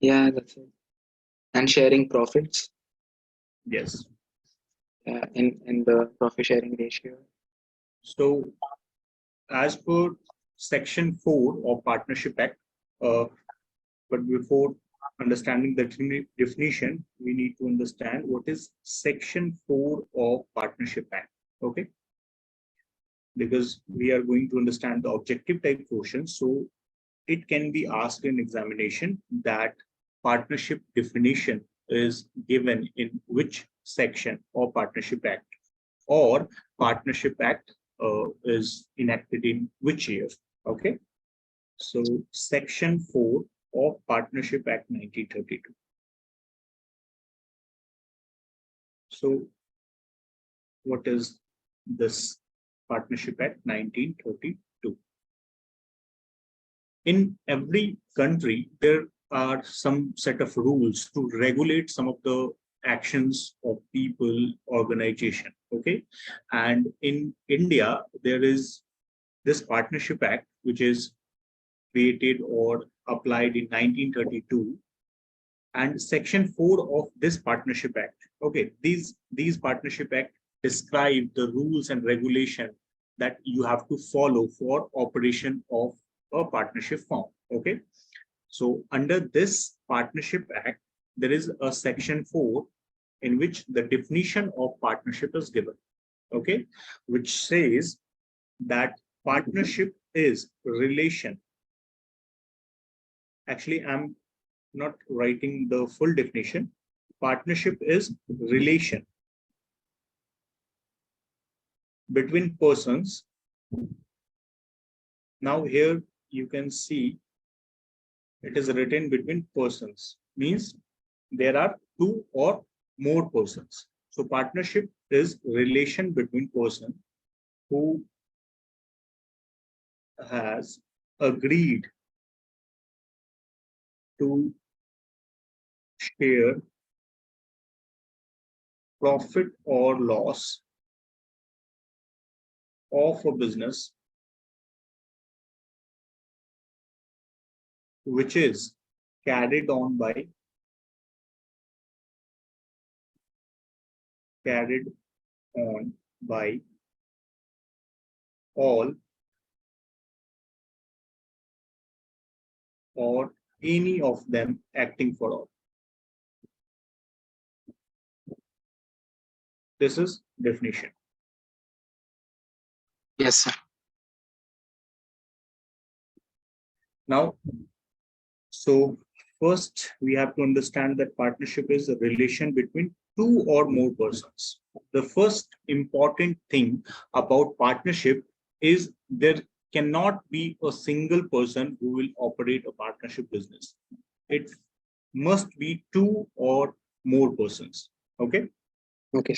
Yeah, that's it. And sharing profits Yes. in the profit sharing ratio. So as per Section 4 of Partnership Act, uh, but before understanding the definition, we need to understand what is Section 4 of Partnership Act. Okay, because we are going to understand the objective type questions. So it can be asked in examination that partnership definition is given in which section of Partnership Act, or Partnership Act is enacted in which year. Okay, so Section 4 of Partnership Act 1932. So what is this Partnership Act 1932? In every country, there are some set of rules to regulate some of the actions of people, organization. Okay, and in India, there is this Partnership Act, which is created or applied in 1932, and Section 4 of this Partnership Act. Okay, these Partnership Act describe the rules and regulation that you have to follow for operation of a partnership firm. Okay, so under this Partnership Act, there is a Section 4 in which the definition of partnership is given. Okay, which says that partnership is relation. Actually, I'm not writing the full definition. Partnership is relation between persons. Now here you can see it is written between persons, means there are two or more persons. So partnership is relation between person who has agreed to share profit or loss of a business which is carried on by all or any of them acting for all. This is definition. Yes, sir. Now, so first we have to understand that partnership is a relation between two or more persons. The first important thing about partnership is there cannot be a single person who will operate a partnership business. It must be two or more persons. Okay. Okay.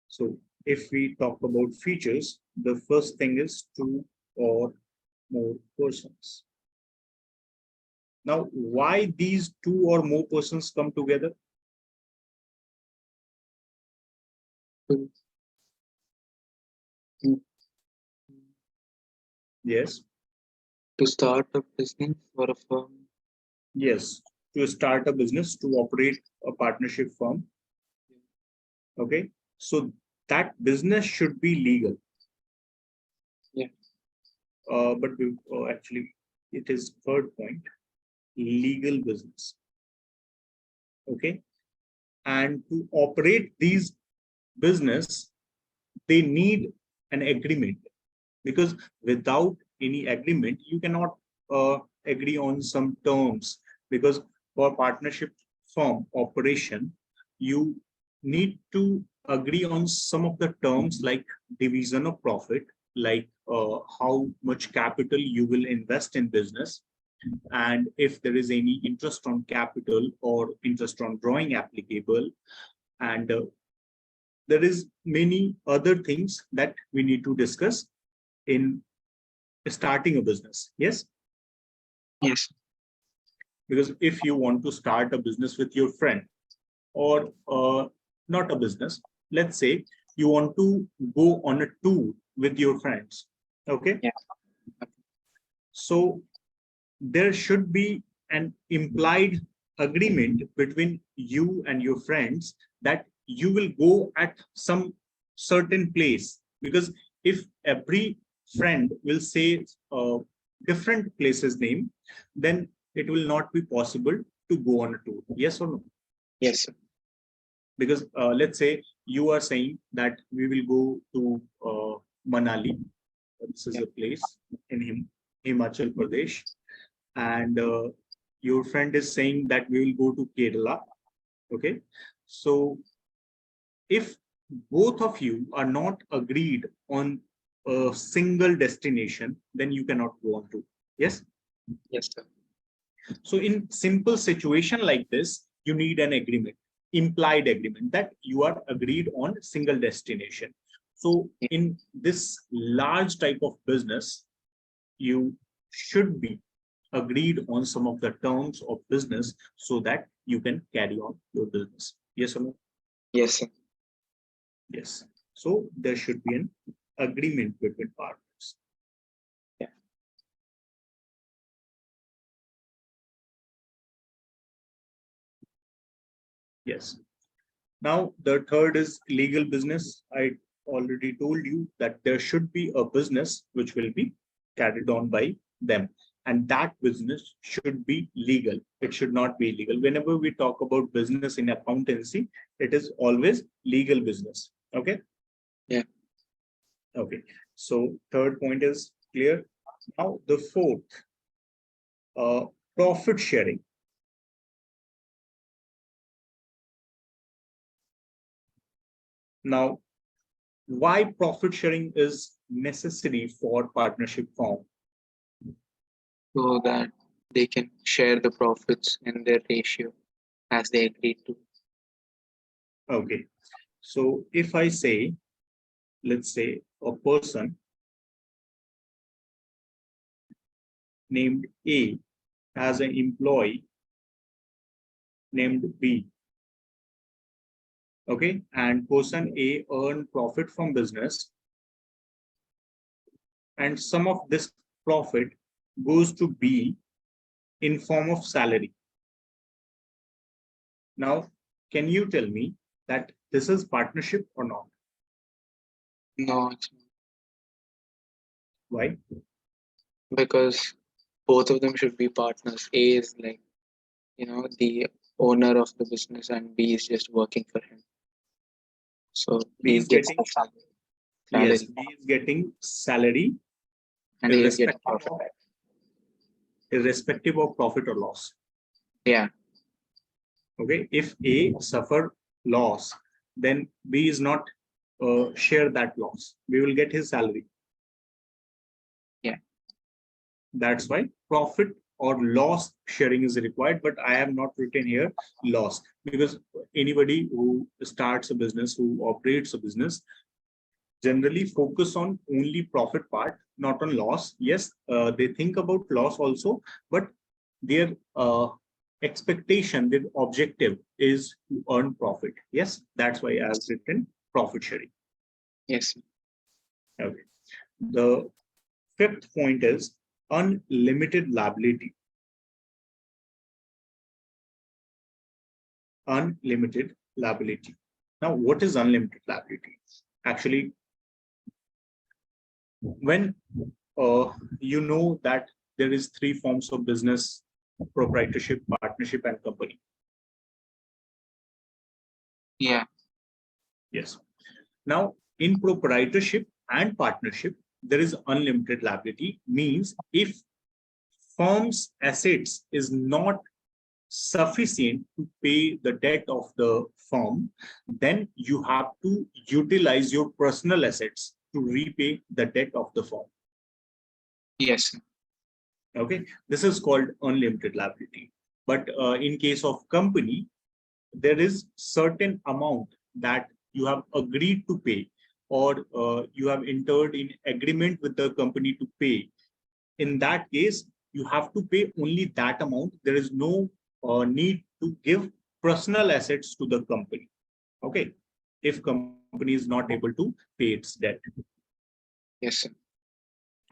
So if we talk about features, the first thing is two or more persons. Now, why these two or more persons come together? Yes. To start a business or a firm. Yes, to start a business, to operate a partnership firm. Okay, so that business should be legal. Yeah. But actually, it is third point, legal business. Okay, and to operate these business, they need an agreement, because without any agreement, you cannot agree on some terms, because for partnership firm operation, you need to agree on some of the terms like division of profit, like how much capital you will invest in business, and if there is any interest on capital or interest on drawing applicable, and there is many other things that we need to discuss in starting a business. Yes. Yes. Because if you want to start a business with your friend, or not a business, let's say you want to go on a tour with your friends. Okay. Yeah. So there should be an implied agreement between you and your friends that you will go at some certain place, because if every friend will say different places name, then it will not be possible to go on a tour. Yes or no? Yes, sir. Because let's say you are saying that we will go to Manali. This is a place in Himachal Pradesh, and your friend is saying that we will go to Kerala. Okay, so if both of you are not agreed on a single destination, then you cannot go on to. Yes. Yes, sir. So in simple situation like this, you need an agreement, implied agreement, that you are agreed on single destination. So in this large type of business, you should be agreed on some of the terms of business so that you can carry on your business. Yes or no? Yes, sir. Yes. So there should be an agreement between partners. Yeah. Yes. Now, the third is legal business. I already told you that there should be a business which will be carried on by them. And that business should be legal. It should not be illegal. Whenever we talk about business in accountancy, it is always legal business. Okay? Yeah. Okay. So third point is clear. Now, the fourth, profit sharing. Now, why profit sharing is necessary for partnership firm? So that they can share the profits in their ratio as they agreed to. Okay. So if I say, let's say a person named A has an employee named B. Okay. And person A earned profit from business, and some of this profit goes to B in form of salary. Now, can you tell me that this is partnership or not? No, it's not. Why? Because both of them should be partners. A is like, the owner of the business, and B is just working for him. So B he is gets getting, the yes, salary, B is getting salary and he is getting profit. Irrespective of profit or loss. Yeah. Okay, if A suffer loss, then B is not share that loss. We will get his salary. Yeah. That's why profit or loss sharing is required, but I have not written here loss, because anybody who starts a business, who operates a business, generally focus on only profit part, not on loss. Yes, they think about loss also, but their expectation, their objective is to earn profit. Yes, that's why I have written profit sharing. Yes. Okay. The fifth point is unlimited liability. Unlimited liability. Now, what is unlimited liability? Actually, when you know that there is three forms of business: proprietorship, partnership, and company. Yeah. Yes. Now, in proprietorship and partnership, there is unlimited liability. Means if firm's assets is not sufficient to pay the debt of the firm, then you have to utilize your personal assets to repay the debt of the firm. Yes. Okay, this is called unlimited liability. But in case of company, there is certain amount that you have agreed to pay, or you have entered in agreement with the company to pay. In that case, you have to pay only that amount. There is no need to give personal assets to the company. Okay, if company is not able to pay its debt. Yes, sir.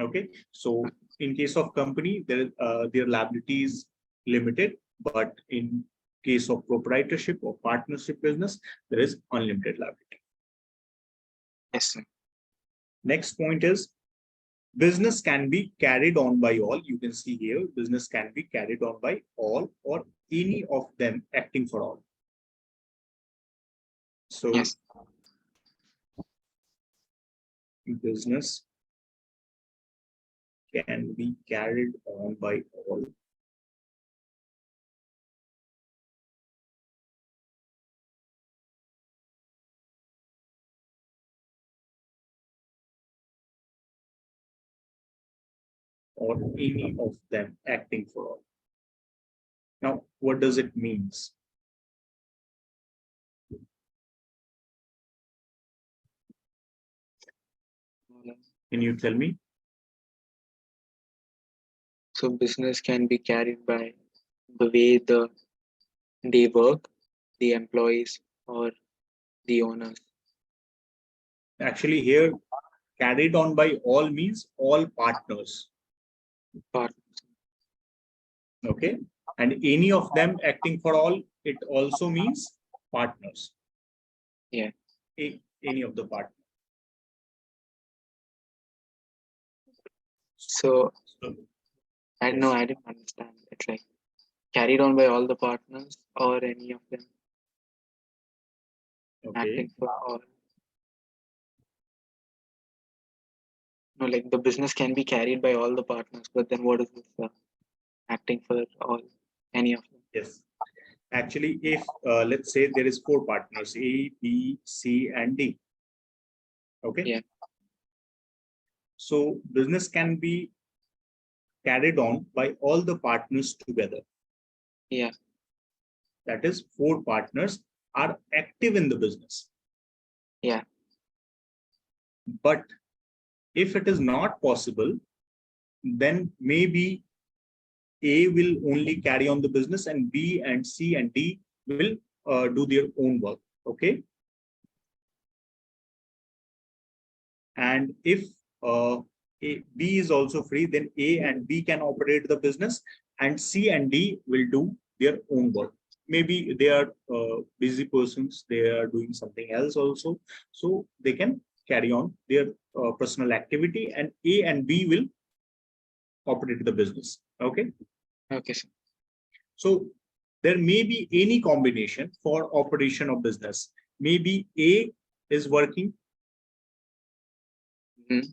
Okay, so in case of company, their liabilities limited, but in case of proprietorship or partnership business, there is unlimited liability. Yes, sir. Next point is business can be carried on by all. You can see here, business can be carried on by all or any of them acting for all. So Yes. business can be carried on by all or any of them acting for all. Now, what does it mean? Can you tell me? So business can be carried by the way they work, the employees or the owners. Actually, here carried on by all means all partners. Partners. Okay. And any of them acting for all, it also means partners. Yeah. Any of the partners. So I know I didn't understand. It's like carried on by all the partners or any of them acting for all. No, like the business can be carried by all the partners, but then what is this acting for all, any of them? Yes. Actually, if let's say there is 4 partners, A, B, C, and D. Okay. Yeah. So business can be carried on by all the partners together. Yeah. That is 4 partners are active in the business. Yeah. But if it is not possible, then maybe A will only carry on the business and B and C and D will do their own work. Okay. And if B is also free, then A and B can operate the business and C and D will do their own work. Maybe they are busy persons, they are doing something else also. So they can carry on their personal activity and A and B will operate the business. Okay. Okay, sir. So there may be any combination for operation of business. Maybe A is working. Mm-hmm.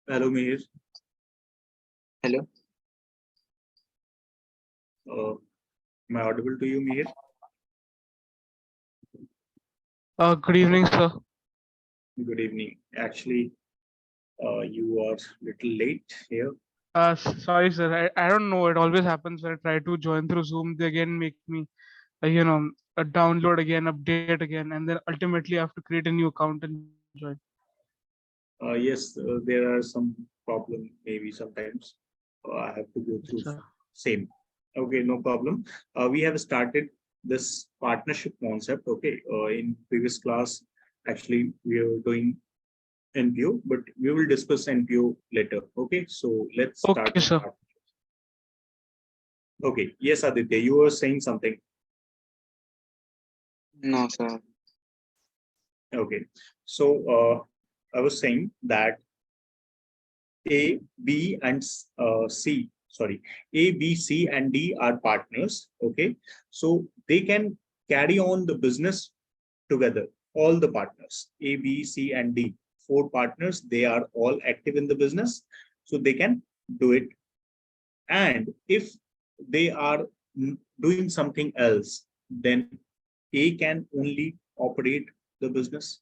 Hello, Mihir. Hello. Am I audible to you, Mihir? Good evening, sir. Good evening. Actually, you are a little late here. Sorry, sir. I don't know. It always happens when I try to join through Zoom. They again make me, download again, update again, and then ultimately I have to create a new account and join. Yes, there are some problem maybe sometimes. I have to go through same. Okay, no problem. We have started this partnership concept. Okay, in previous class, actually we are doing NPO, but we will discuss NPO later. Okay, so let's start. Okay, sir. Okay, yes, Aditya, you were saying something. No, sir. Okay, so I was saying that A, B, and C. Sorry, A, B, C, and D are partners. Okay, so they can carry on the business together. All the partners, A, B, C, and D, 4 partners, they are all active in the business, so they can do it. And if they are doing something else, then A can only operate the business.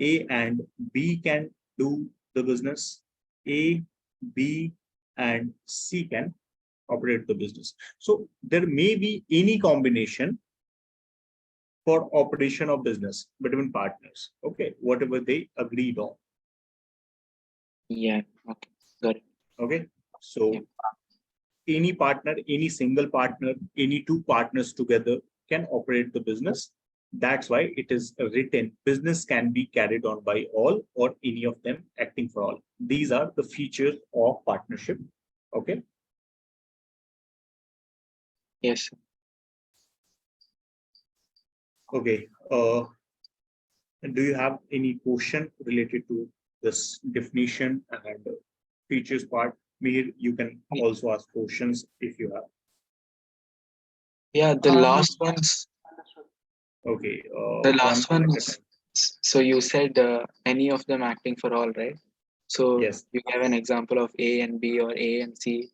A and B can do the business. A, B, and C can operate the business. So there may be any combination for operation of business between partners. Okay, whatever they agreed on. Yeah. Okay. Got it. Okay, so any partner, any single partner, any 2 partners together can operate the business. That's why it is written, business can be carried on by all or any of them acting for all. These are the features of partnership. Okay. Yes. Okay. Do you have any question related to this definition and features part? Mihir, you can also ask questions if you have. Yeah, the No, last ones. Okay. The One last at a ones. time. So you said any of them acting for all, right? So Yes. you have an example of A and B or A and C.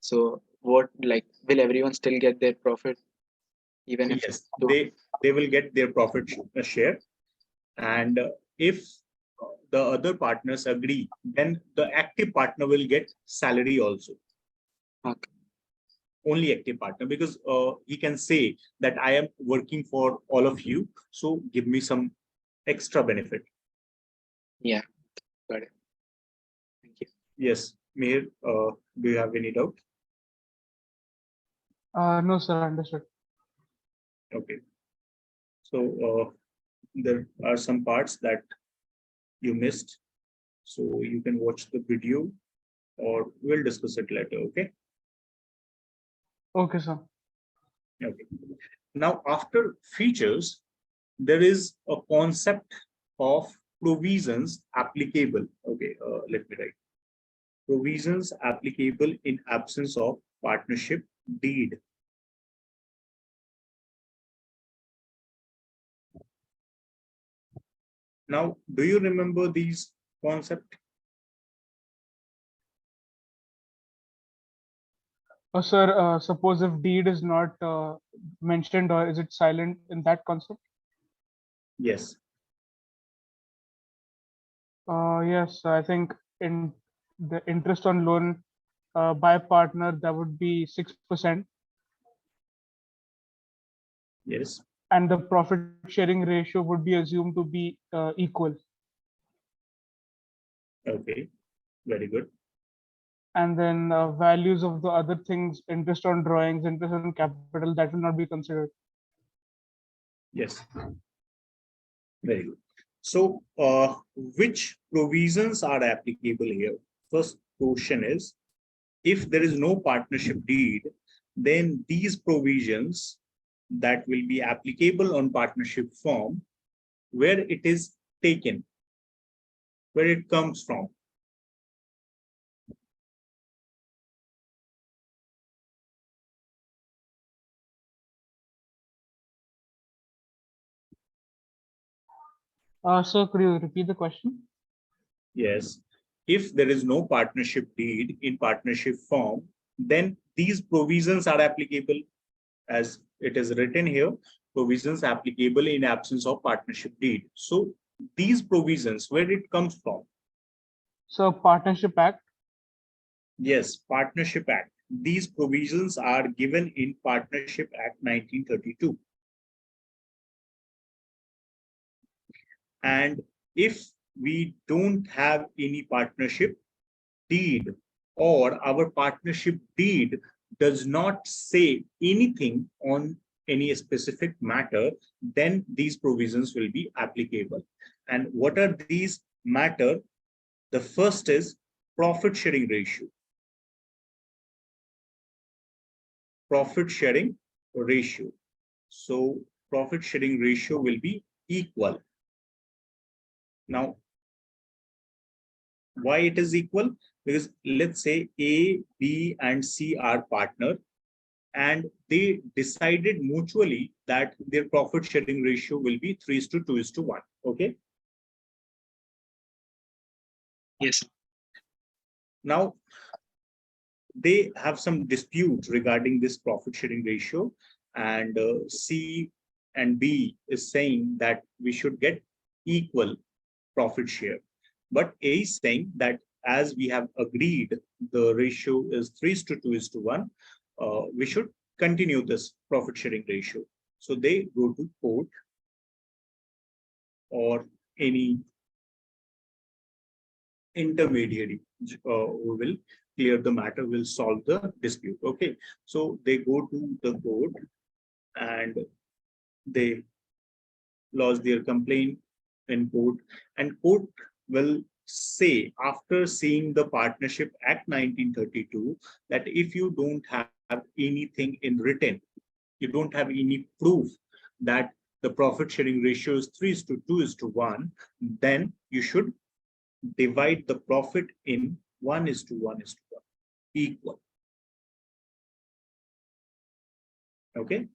So what, like, will everyone still get their profit even if Yes. two? They will get their profit share, and if the other partners agree, then the active partner will get salary also. Okay. Only active partner, because he can say that I am working for all of you, so give me some extra benefit. Yeah, got it. Thank you. Yes, Mihir, do you have any doubt? no, sir, understood. Okay, so there are some parts that you missed, so you can watch the video or we'll discuss it later. Okay. Okay, sir. Okay. Now, after features, there is a concept of provisions applicable. Okay, let me write. Provisions applicable in absence of partnership deed. Now, do you remember these concepts? Sir, suppose if deed is not mentioned, or is it silent in that concept? Yes. Yes, I think in the interest on loan by partner, that would be 6%, Yes. and the profit sharing ratio would be assumed to be equal. Okay. Very good. And then values of the other things, interest on drawings, interest on capital, that will not be considered. Yes. Very good. So, which provisions are applicable here? First question is, if there is no partnership deed, then these provisions that will be applicable on partnership form, where it is taken, where it comes from. So could you repeat the question? Yes. If there is no partnership deed in partnership form, then these provisions are applicable, as it is written here, provisions applicable in absence of partnership deed. So these provisions, where it comes from? So Partnership Act. Yes, Partnership Act. These provisions are given in Partnership Act 1932. And if we don't have any partnership deed, or our partnership deed does not say anything on any specific matter, then these provisions will be applicable. And what are these matter? The first is profit sharing ratio. Profit sharing ratio. So profit sharing ratio will be equal. Now, why it is equal? Because let's say A, B, and C are partner, and they decided mutually that their profit sharing ratio will be 3:2:1. Okay. Yes. Now, they have some dispute regarding this profit sharing ratio, and C and B is saying that we should get equal profit share. But A is saying that as we have agreed the ratio is 3:2:1, we should continue this profit sharing ratio. So they go to court, or any intermediary who will clear the matter, will solve the dispute. Okay, so they go to the court and they lodge their complaint in court, and court will say, after seeing the Partnership Act 1932, that if you don't have anything in written, you don't have any proof that the profit sharing ratio is 3:2:1, then you should divide the profit in 1:1:1, equal. Okay.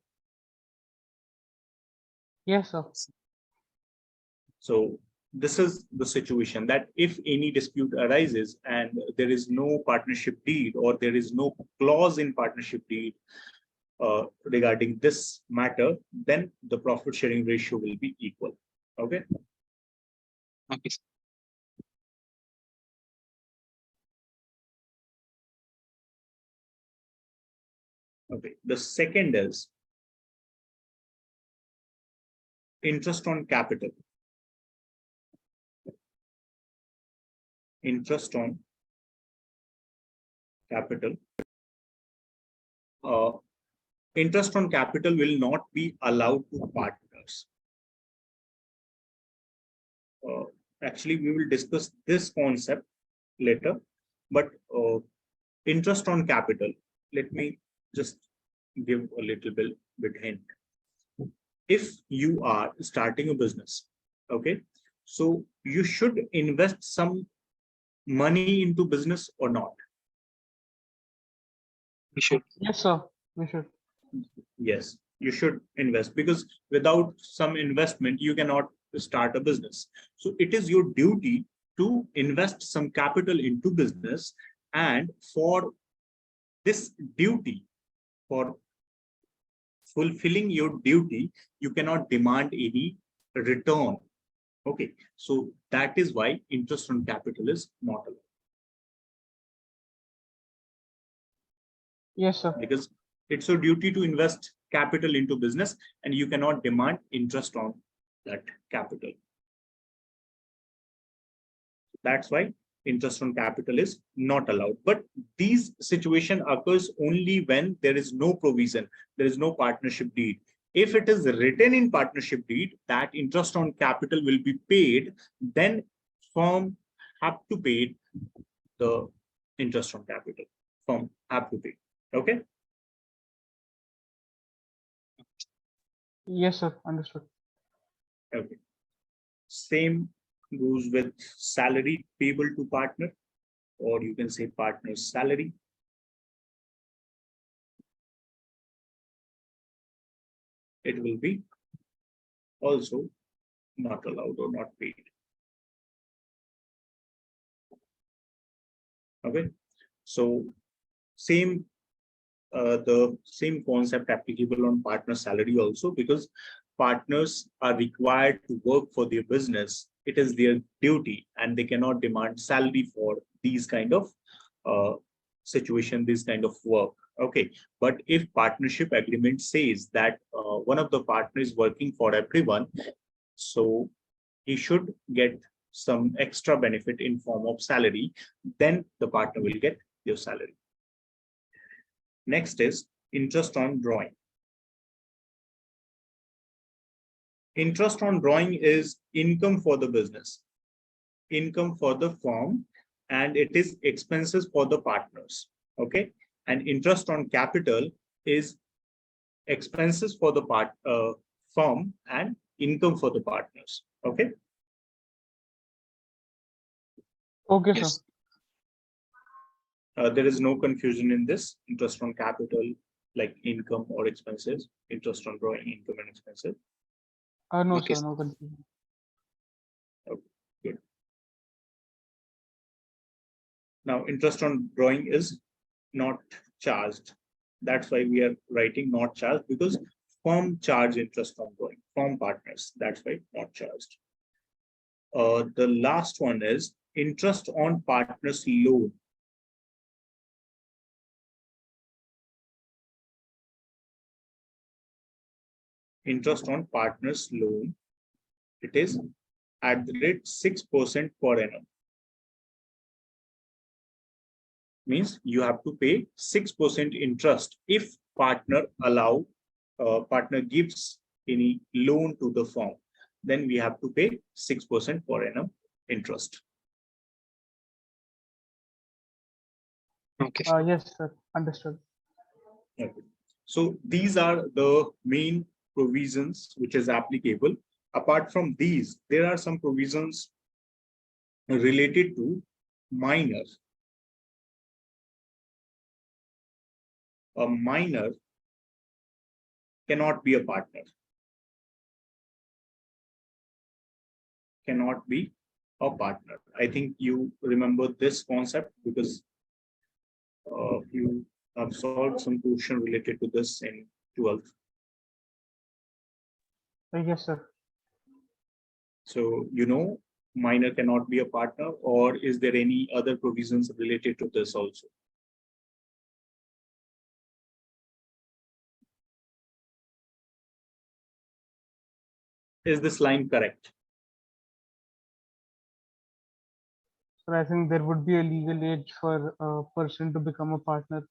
Yes, sir. So this is the situation, that if any dispute arises and there is no partnership deed, or there is no clause in partnership deed regarding this matter, then the profit sharing ratio will be equal. Okay. Okay. Okay. The second is interest on capital. Interest on capital. Interest on capital will not be allowed to partners. Actually, we will discuss this concept later, but interest on capital, let me just give a little bit hint. If you are starting a business, okay, so you should invest some money into business or not? We should. Yes, sir. We should. Yes, you should invest, because without some investment, you cannot start a business. So it is your duty to invest some capital into business, and for this duty, for fulfilling your duty, you cannot demand any return. Okay, so that is why interest on capital is not allowed. Yes, sir. Because it's your duty to invest capital into business, and you cannot demand interest on that capital. That's why interest on capital is not allowed. But these situation occurs only when there is no provision, there is no partnership deed. If it is written in partnership deed that interest on capital will be paid, then firm have to pay the interest on capital. Firm have to pay. Okay. Yes, sir. Understood. Okay. Same goes with salary payable to partner, or you can say partner's salary. It will be also not allowed or not paid. Okay. So the same concept applicable on partner salary also, because partners are required to work for their business. It is their duty, and they cannot demand salary for these kind of situation, this kind of work. Okay, but if partnership agreement says that one of the partners is working for everyone, so he should get some extra benefit in form of salary, then the partner will get your salary. Next is interest on drawing. Interest on drawing is income for the business, income for the firm, and it is expenses for the partners. Okay, and interest on capital is expenses for the firm and income for the partners. Okay. Okay, Yes. sir. There is no confusion in this. Interest on capital, like income or expenses. Interest on drawing, income and expenses. No, Okay. sir. No confusion. Okay, good. Now, interest on drawing is not charged. That's why we are writing not charged, because firm charge interest on drawing, firm partners. That's why not charged. The last one is interest on partners loan. Interest on partners loan. It is at the rate 6% per annum. Means you have to pay 6% interest if partner gives any loan to the firm. Then we have to pay 6% per annum interest. Okay. Yes, sir. Understood. Okay. So these are the main provisions which is applicable. Apart from these, there are some provisions related to minor. A minor cannot be a partner. Cannot be a partner. I think you remember this concept because you have solved some question related to this in 12th. Yes, sir. So, you know, minor cannot be a partner, or is there any other provisions related to this also? Is this line correct? So I think there would be a legal age for a person to become a partner.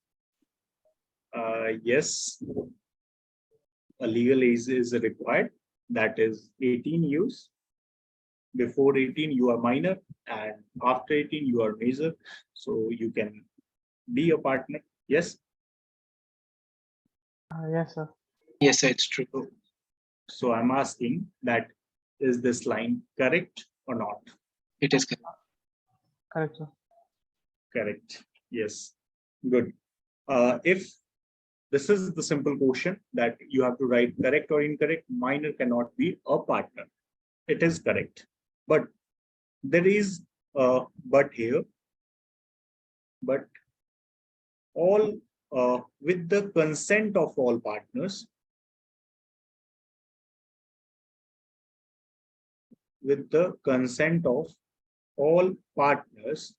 Yes, a legal age is required. That is 18 years. Before 18, you are minor, and after 18, you are major. So you can be a partner. Yes. Yes, sir. Yes, sir, it's true. So I'm asking that, is this line correct or not? It is correct. Correct, sir. Correct. Yes. Good. If this is the simple question that you have to write correct or incorrect, minor cannot be a partner. It is correct. But there is a but here. But all with the consent of all partners, with the consent of all partners,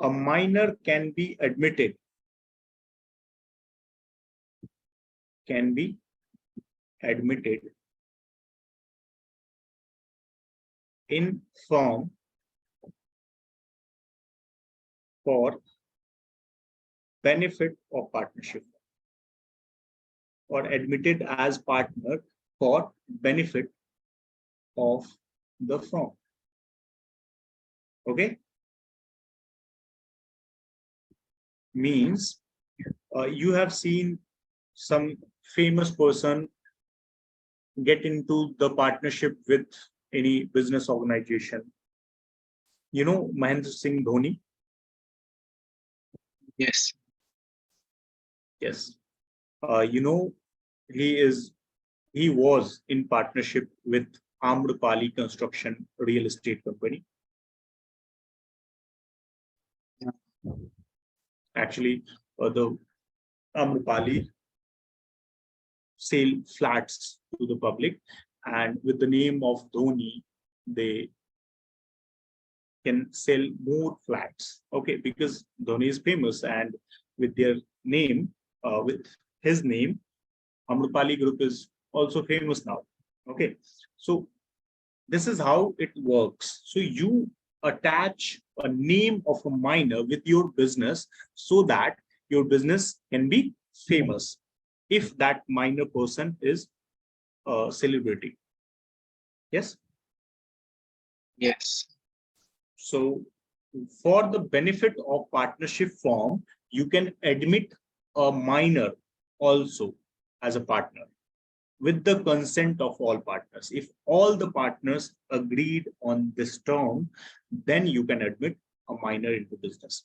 a minor can be admitted, can be admitted in firm for benefit of partnership, or admitted as partner for benefit of the firm. Okay, means you have seen some famous person get into the partnership with any business organization. You know Mahendra Singh Dhoni? Yes. Yes. You know, he was in partnership with Amrapali Construction Real Estate Company. Yeah. Actually, the Amrapali sell flats to the public, and with the name of Dhoni, they can sell more flats. Okay, because Dhoni is famous, and with their name, with his name, Amrapali Group is also famous now. Okay, so this is how it works. So you attach a name of a minor with your business so that your business can be famous if that minor person is a celebrity. Yes. Yes. So for the benefit of partnership form, you can admit a minor also as a partner with the consent of all partners. If all the partners agreed on this term, then you can admit a minor into business.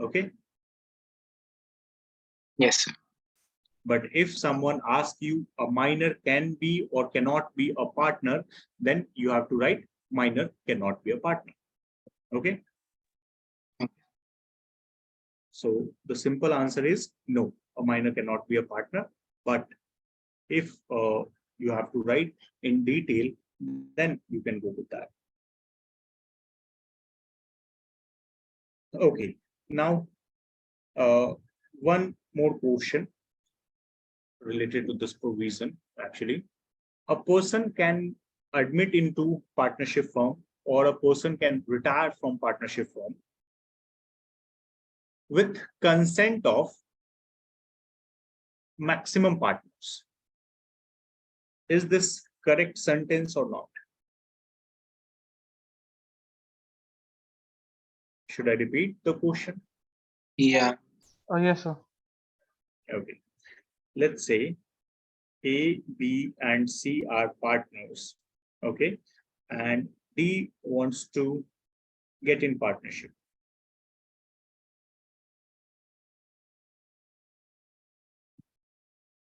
Okay. Yes, sir. But if someone asks you a minor can be or cannot be a partner, then you have to write minor cannot be a partner. Okay. Okay. So the simple answer is no, a minor cannot be a partner. But if you have to write in detail, then you can go with that. Okay, now one more question related to this provision. Actually, a person can admit into partnership firm, or a person can retire from partnership firm with consent of maximum partners. Is this correct sentence or not? Should I repeat the question? Yeah. Oh, yes, sir. Okay. Let's say A, B, and C are partners. Okay. And D wants to get in partnership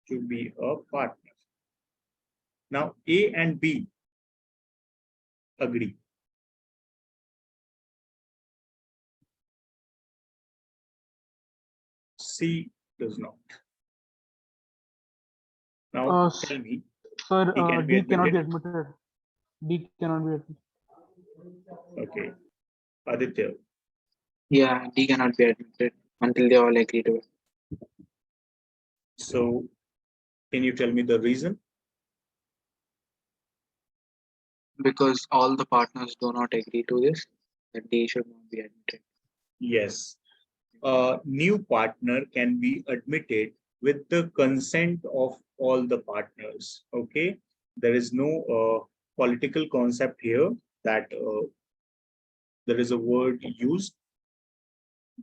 to be a partner. Now, A and B agree. C does not. Now, S- tell me, Sir, he can be D cannot be admitted. admitted. D cannot be admitted. Okay. Aditya, Yeah, D cannot be admitted until they all agree to it. so can you tell me the reason? Because all the partners do not agree to this, that D should not be admitted. Yes. A new partner can be admitted with the consent of all the partners. Okay. There is no political concept here that there is a word used,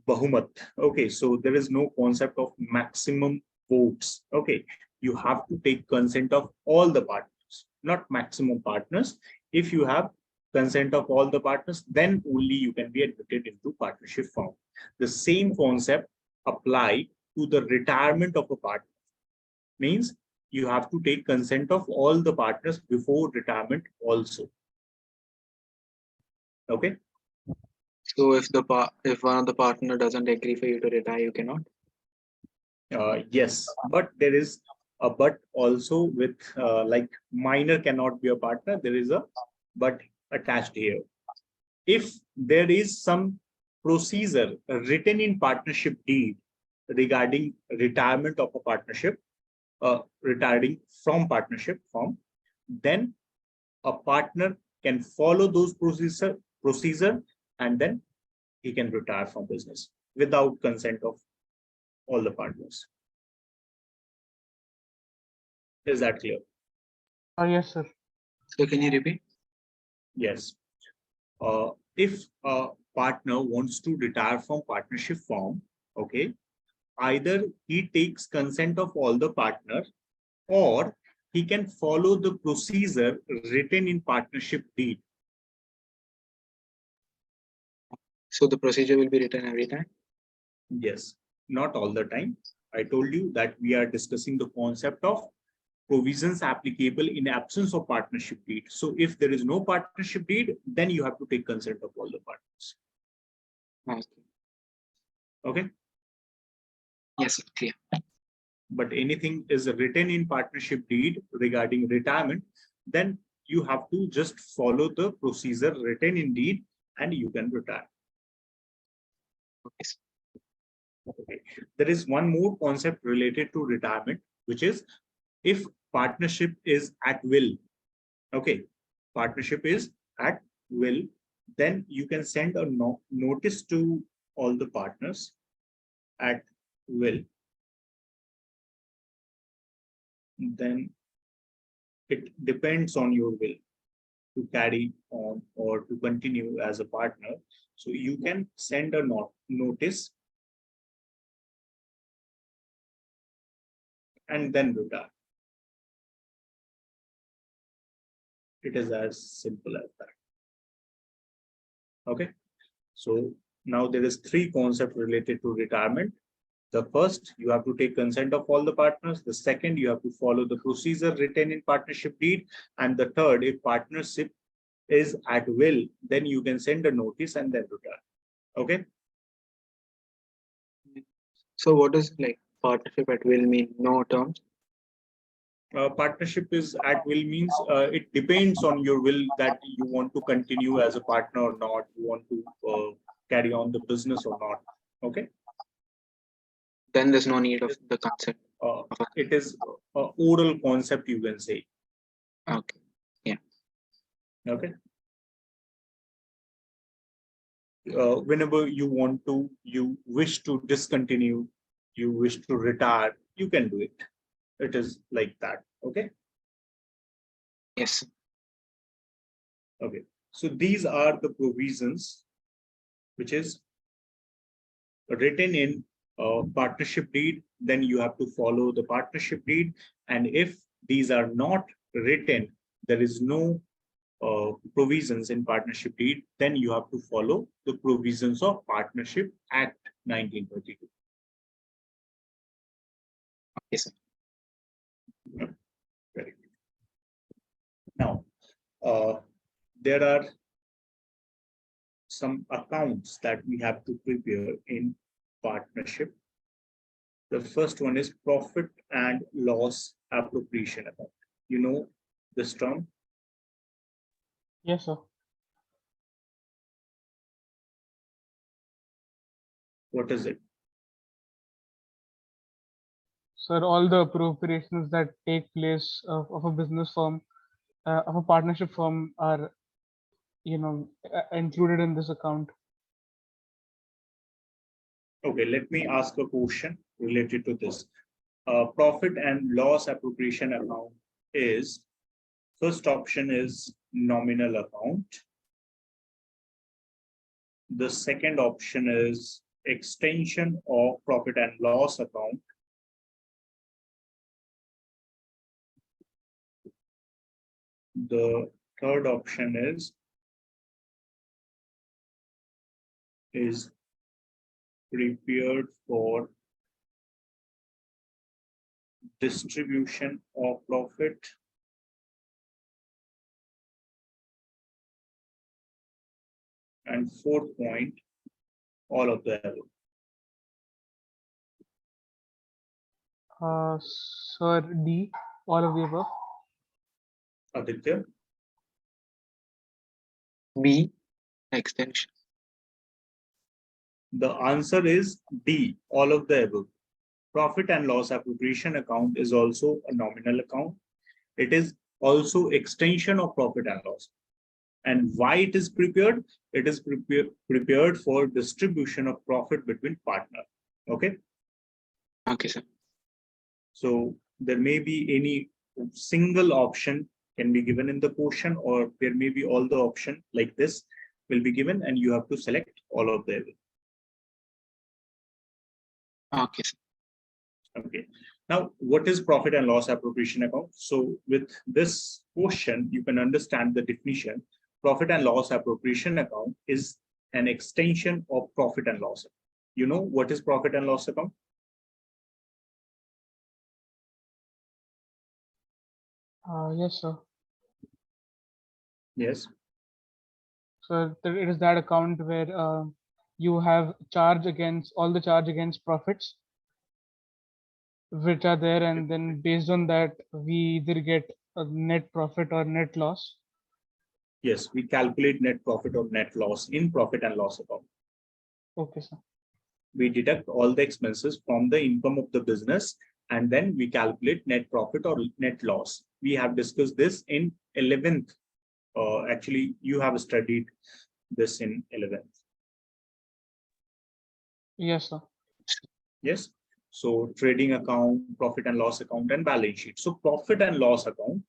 bahumat. Okay. So there is no concept of maximum votes. Okay. You have to take consent of all the partners, not maximum partners. If you have consent of all the partners, then only you can be admitted into partnership form. The same concept apply to the retirement of a partner. Means you have to take consent of all the partners before retirement also. Okay. So if one of the partner doesn't agree for you to retire, you cannot. Yes, but there is a but also with like minor cannot be a partner. There is a but attached here. If there is some procedure written in partnership deed regarding retirement of a partnership, retiring from partnership form, then a partner can follow those procedure and then he can retire from business without consent of all the partners. Is that clear? Yes, sir. So can you repeat? Yes. If a partner wants to retire from partnership form, okay, either he takes consent of all the partners or he can follow the procedure written in partnership deed. So the procedure will be written every time. Yes, not all the time. I told you that we are discussing the concept of provisions applicable in absence of partnership deed. So if there is no partnership deed, then you have to take consent of all the partners. Okay. Okay. Yes, clear. But anything is written in partnership deed regarding retirement, then you have to just follow the procedure written in deed and you can retire. Okay. Okay. There is one more concept related to retirement, which is if partnership is at will. Okay. Partnership is at will, then you can send a notice to all the partners at will. Then it depends on your will to carry on or to continue as a partner. So you can send a notice and then retire. It is as simple as that. Okay. So now there is three concepts related to retirement. The first, you have to take consent of all the partners. The second, you have to follow the procedure written in partnership deed. And the third, if partnership is at will, then you can send a notice and then retire. Okay. So what does like partnership at will mean? No terms. Partnership is at will means it depends on your will that you want to continue as a partner or not, you want to carry on the business or not. Okay. Then there's no need of the consent. It is an oral concept, you can say. Okay. Yeah. Okay. Whenever you wish to discontinue, you wish to retire, you can do it. It is like that. Okay. Yes. Okay. So these are the provisions which is written in partnership deed, then you have to follow the partnership deed. And if these are not written, there is no provisions in partnership deed, then you have to follow the provisions of Partnership Act 1932. Okay, sir. Very good. Now, there are some accounts that we have to prepare in partnership. The first one is profit and loss appropriation account. You know this term? Yes, sir. What is it? Sir, all the appropriations that take place of a business firm, of a partnership firm, are included in this account. Okay, let me ask a question related to this. Profit and loss appropriation account is, first option is nominal account. The second option is extension of profit and loss account. The third option is prepared for distribution of profit. And fourth point, all of the above. Sir, D, all of the above. Aditya? B, extension. The answer is D, all of the above. Profit and loss appropriation account is also a nominal account. It is also extension of profit and loss. And why it is prepared? It is prepared for distribution of profit between partner. Okay. Okay, sir. So there may be any single option can be given in the question, or there may be all the option like this will be given, and you have to select all of them. Okay, sir. Okay. Now, what is profit and loss appropriation account? So with this question, you can understand the definition. Profit and loss appropriation account is an extension of profit and loss. You know what is profit and loss account? Yes, sir. Yes. So it is that account where you have charge against all the charge against profits which are there, and then based on that we either get a net profit or net loss. Yes, we calculate net profit or net loss in profit and loss account. Okay, sir. We deduct all the expenses from the income of the business, and then we calculate net profit or net loss. We have discussed this in 11th. Actually, you have studied this in 11th. Yes, sir. Yes. So trading account, profit and loss account, and balance sheet. So profit and loss account,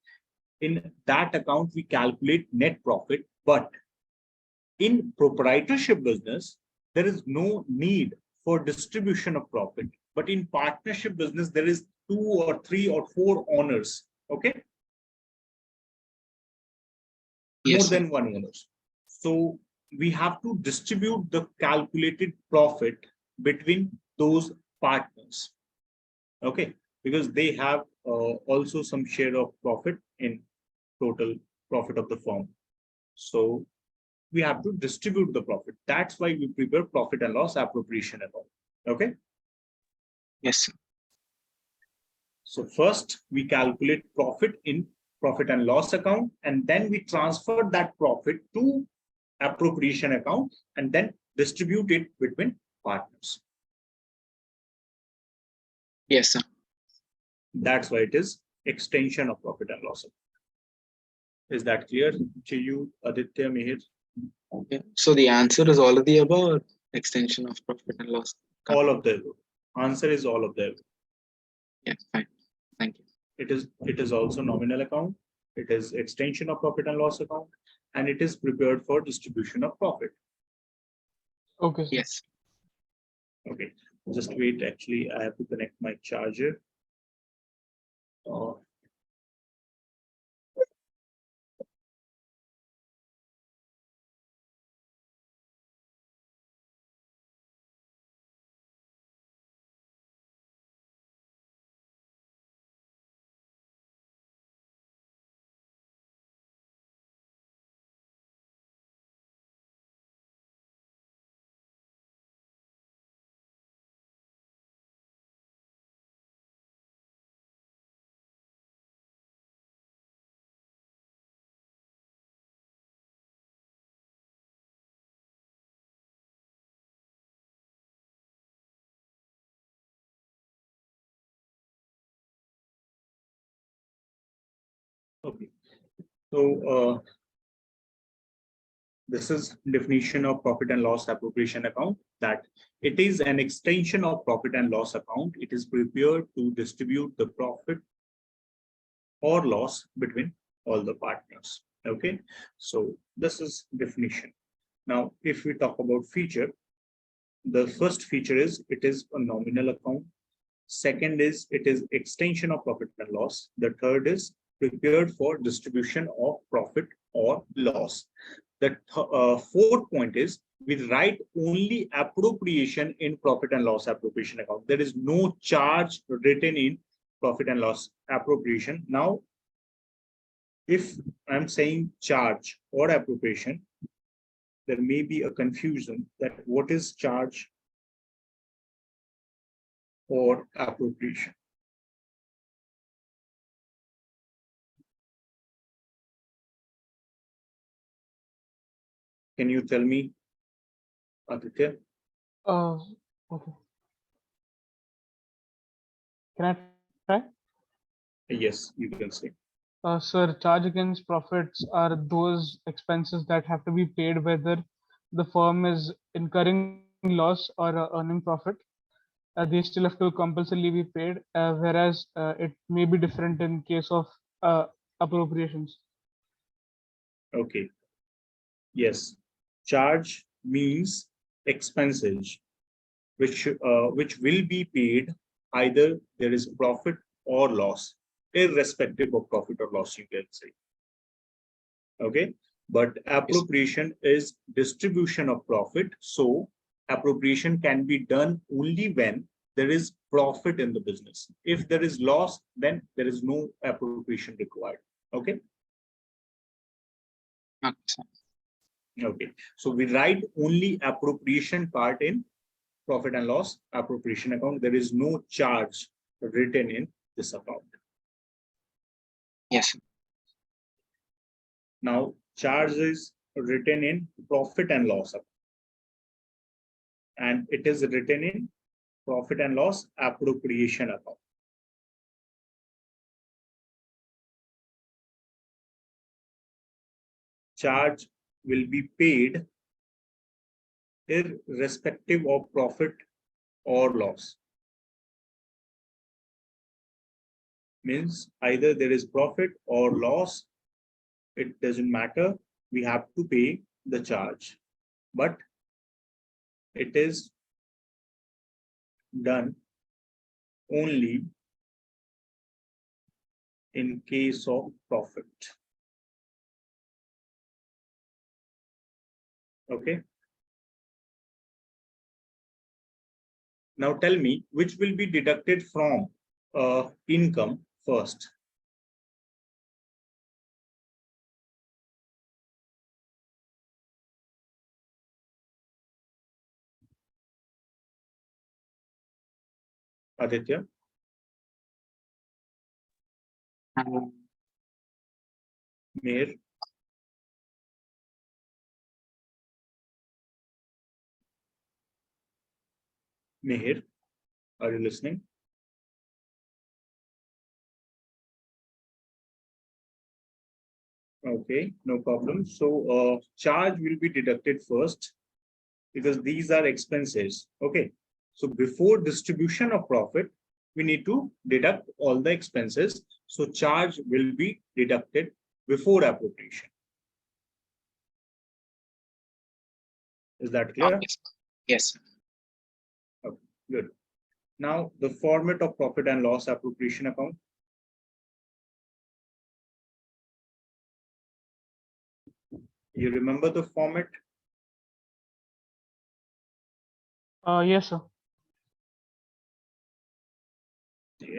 in that account, we calculate net profit, but in proprietorship business, there is no need for distribution of profit. But in partnership business, there is 2 or 3 or 4 owners. Okay. Yes, More sir. than 1 owners. So we have to distribute the calculated profit between those partners. Okay. Because they have also some share of profit in total profit of the firm. So we have to distribute the profit. That's why we prepare profit and loss appropriation account. Okay. Yes, sir. So first we calculate profit in profit and loss account, and then we transfer that profit to appropriation account and then distribute it between partners. Yes, sir. That's why it is extension of profit and loss account. Is that clear to you, Aditya, Mihir? Okay. So the answer is all of the above, or extension of profit and loss? All of the above. Answer is all of the above. Yeah, fine. Thank you. It is also nominal account. It is extension of profit and loss account, and it is prepared for distribution of profit. Okay, sir. Yes. Okay, just wait. Actually, I have to connect my charger. Okay, so this is definition of profit and loss appropriation account, that it is an extension of profit and loss account. It is prepared to distribute the profit or loss between all the partners. Okay, so this is definition. Now, if we talk about feature, the first feature is it is a nominal account. Second is it is extension of profit and loss. The third is prepared for distribution of profit or loss. The fourth point is we write only appropriation in profit and loss appropriation account. There is no charge written in profit and loss appropriation. Now, if I'm saying charge or appropriation, there may be a confusion that what is charge or appropriation. Can you tell me, Aditya? Okay. Can I try? Yes, you can say. Sir, charge against profits are those expenses that have to be paid whether the firm is incurring loss or earning profit. They still have to compulsorily be paid, whereas it may be different in case of appropriations. Okay. Yes. Charge means expenses which will be paid either there is profit or loss, irrespective of profit or loss, you can say. Okay. But appropriation is distribution of profit. So appropriation can be done only when there is profit in the business. If there is loss, then there is no appropriation required. Okay. Okay. So we write only appropriation part in profit and loss appropriation account. There is no charge written in this account. Yes. Now, charge is written in profit and loss account, and it is written in profit and loss appropriation account. Charge will be paid irrespective of profit or loss. Means either there is profit or loss, it doesn't matter. We have to pay the charge, but it is done only in case of profit. Okay. Now tell me which will be deducted from income first. Aditya? Meher? Meher, are you listening? Okay, no problem. So charge will be deducted first because these are expenses. Okay, so before distribution of profit, we need to deduct all the expenses. So charge will be deducted before appropriation. Is that clear? Yes. Okay. Good. Now the format of profit and loss appropriation account. You remember the format? Yes, sir.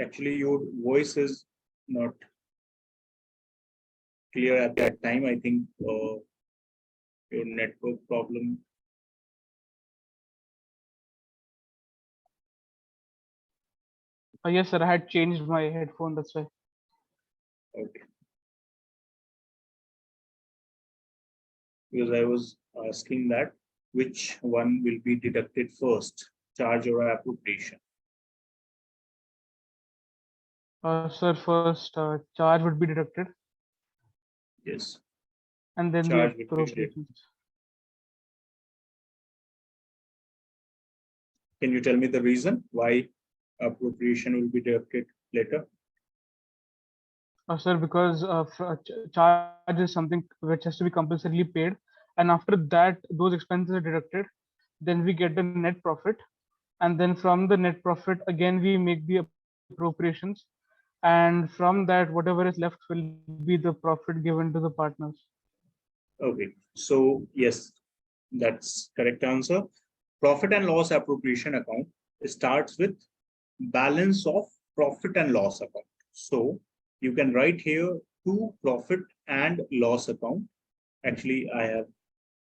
Actually, your voice is not clear at that time. I think your network problem. Yes, sir. I had changed my headphone. That's why. Okay. Because I was asking that which one will be deducted first, charge or appropriation? Sir, first charge would be deducted, Yes, and then the charge will be deducted. appropriations. Can you tell me the reason why appropriation will be deducted later? Sir, because charge is something which has to be compulsorily paid, and after that, those expenses are deducted. Then we get the net profit, and then from the net profit, again we make the appropriations, and from that, whatever is left will be the profit given to the partners. Okay, so yes, that's correct answer. Profit and loss appropriation account starts with balance of profit and loss account. So you can write here to profit and loss account. Actually, I have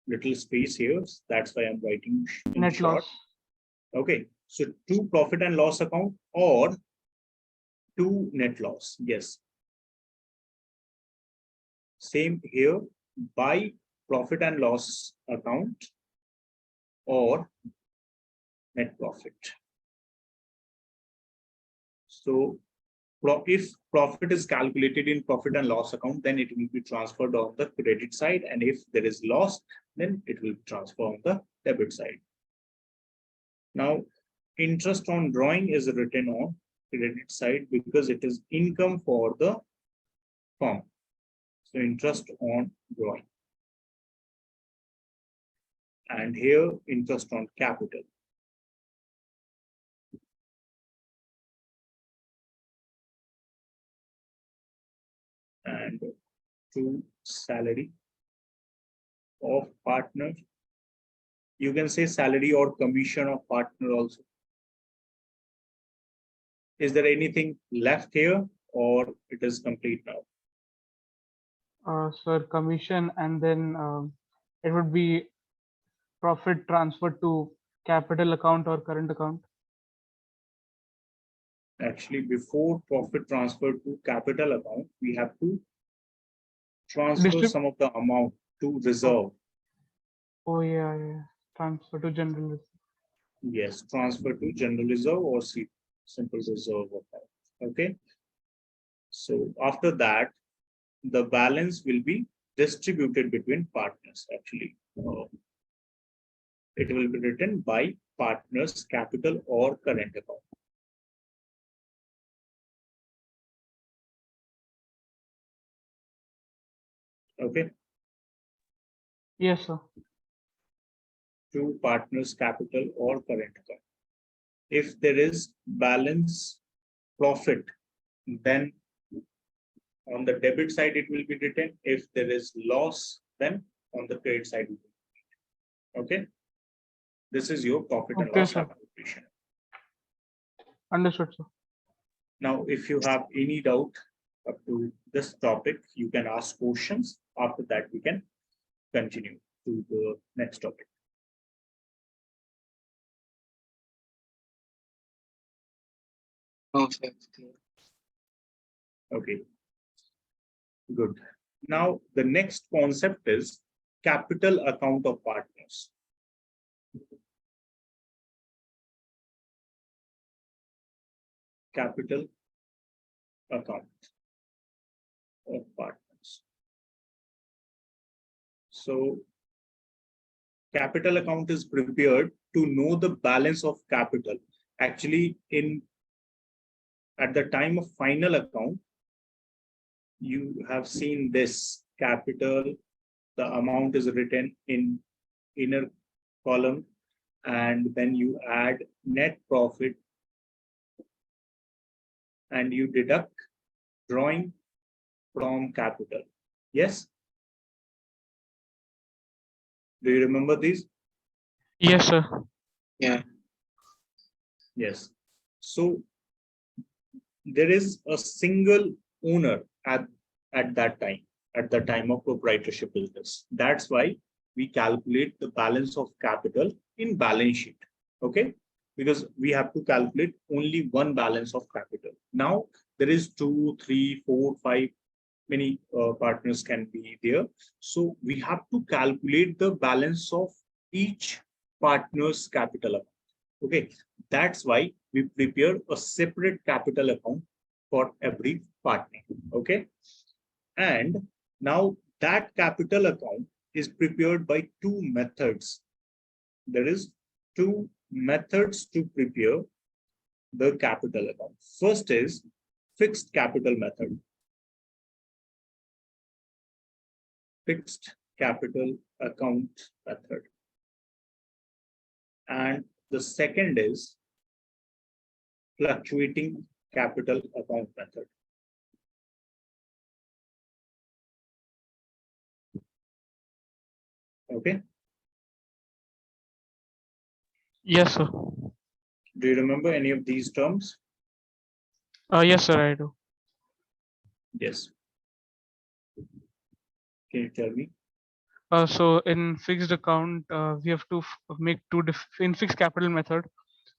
little space here. That's why I'm writing in Net short. loss. Okay, so to profit and loss account or to net loss. Yes. Same here, by profit and loss account or net profit. So if profit is calculated in profit and loss account, then it will be transferred on the credit side. And if there is loss, then it will transfer on the debit side. Now, interest on drawing is written on credit side because it is income for the firm. So interest on drawing. And here interest on capital. And to salary of partner. You can say salary or commission of partner also. Is there anything left here or it is complete now? Sir, commission, and then it would be profit transferred to capital account or current account. Actually, before profit transfer to capital account, we have to transfer some of the amount to reserve. Oh yeah, yeah. Transfer to general. Yes, transfer to general reserve or simple reserve account. Okay. So after that, the balance will be distributed between partners. Actually, it will be written by partners, capital or current account. Okay. Yes, sir. To partners, capital or current account. If there is balance profit, then on the debit side it will be written. If there is loss, then on the credit side. Okay. This is your profit and loss application. Understood, sir. Now, if you have any doubt up to this topic, you can ask questions. After that, we can continue to the next topic. Okay. Okay. Good. Now, the next concept is capital account of partners. Capital account of partners. So, capital account is prepared to know the balance of capital. Actually, at the time of final account, you have seen this capital, the amount is written in inner column, and then you add net profit and you deduct drawing from capital. Yes? Do you remember these? Yes, sir. Yeah. Yes. So there is a single owner at that time, at the time of proprietorship business. That's why we calculate the balance of capital in balance sheet. Okay, because we have to calculate only one balance of capital. Now there is 2, 3, 4, 5, many partners can be there. So we have to calculate the balance of each partner's capital account. Okay, that's why we prepare a separate capital account for every partner. Okay, and now that capital account is prepared by two methods. There is two methods to prepare the capital account. First is fixed capital method. Fixed capital account method. And the second is fluctuating capital account method. Okay. Yes, sir. Do you remember any of these terms? Yes, sir, I do. Yes. Can you tell me? So in fixed account, we have to make in fixed capital method.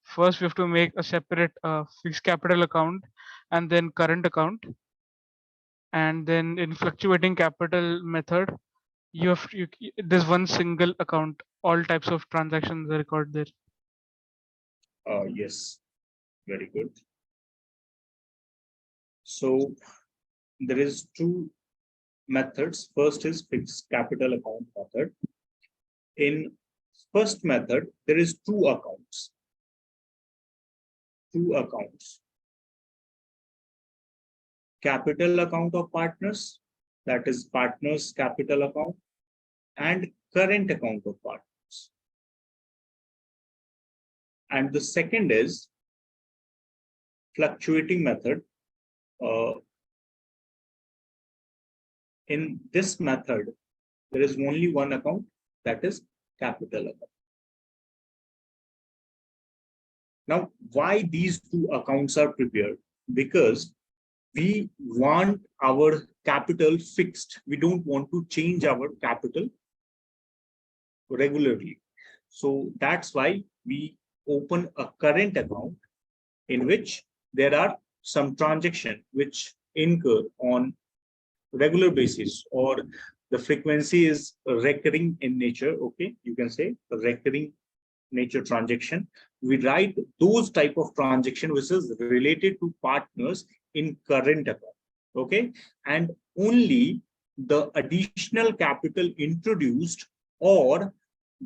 First, we have to make a separate fixed capital account and then current account. And then in fluctuating capital method, you have there's one single account. All types of transactions are recorded there. Yes, very good. So there is two methods. First is fixed capital account method. In first method, there is two accounts. Two accounts. Capital account of partners, that is partners capital account, and current account of partners. And the second is fluctuating method. In this method, there is only one account, that is capital account. Now, why these two accounts are prepared? Because we want our capital fixed. We don't want to change our capital regularly. So that's why we open a current account in which there are some transactions which incur on regular basis, or the frequency is recurring in nature. Okay, you can say a recurring nature transaction. We write those type of transaction which is related to partners in current account. Okay, and only the additional capital introduced or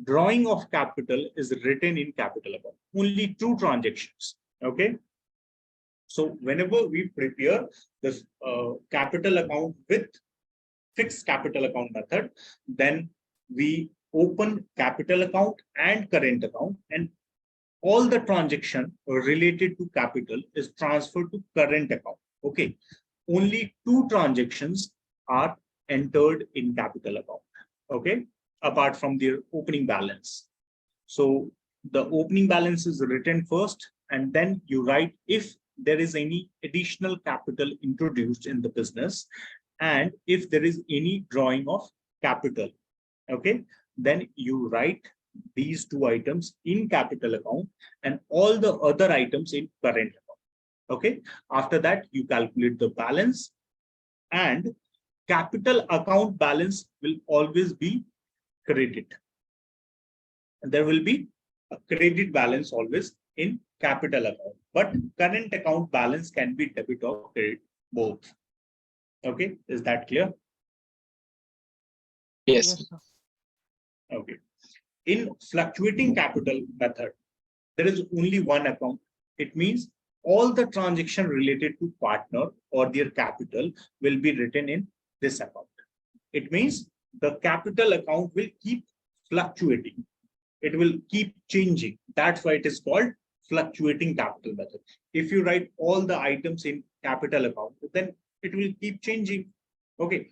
drawing of capital is written in capital account. Only two transactions. Okay, so whenever we prepare this capital account with fixed capital account method, then we open capital account and current account, and all the transaction related to capital is transferred to current account. Okay, only two transactions are entered in capital account. Okay, apart from their opening balance. So the opening balance is written first, and then you write if there is any additional capital introduced in the business, and if there is any drawing of capital. Okay, then you write these two items in capital account and all the other items in current account. Okay, after that you calculate the balance, and capital account balance will always be credit. And there will be a credit balance always in capital account, but current account balance can be debit or credit, both. Okay, is that clear? Yes. Yes, sir. Okay. In fluctuating capital method, there is only one account. It means all the transaction related to partner or their capital will be written in this account. It means the capital account will keep fluctuating. It will keep changing. That's why it is called fluctuating capital method. If you write all the items in capital account, then it will keep changing. Okay.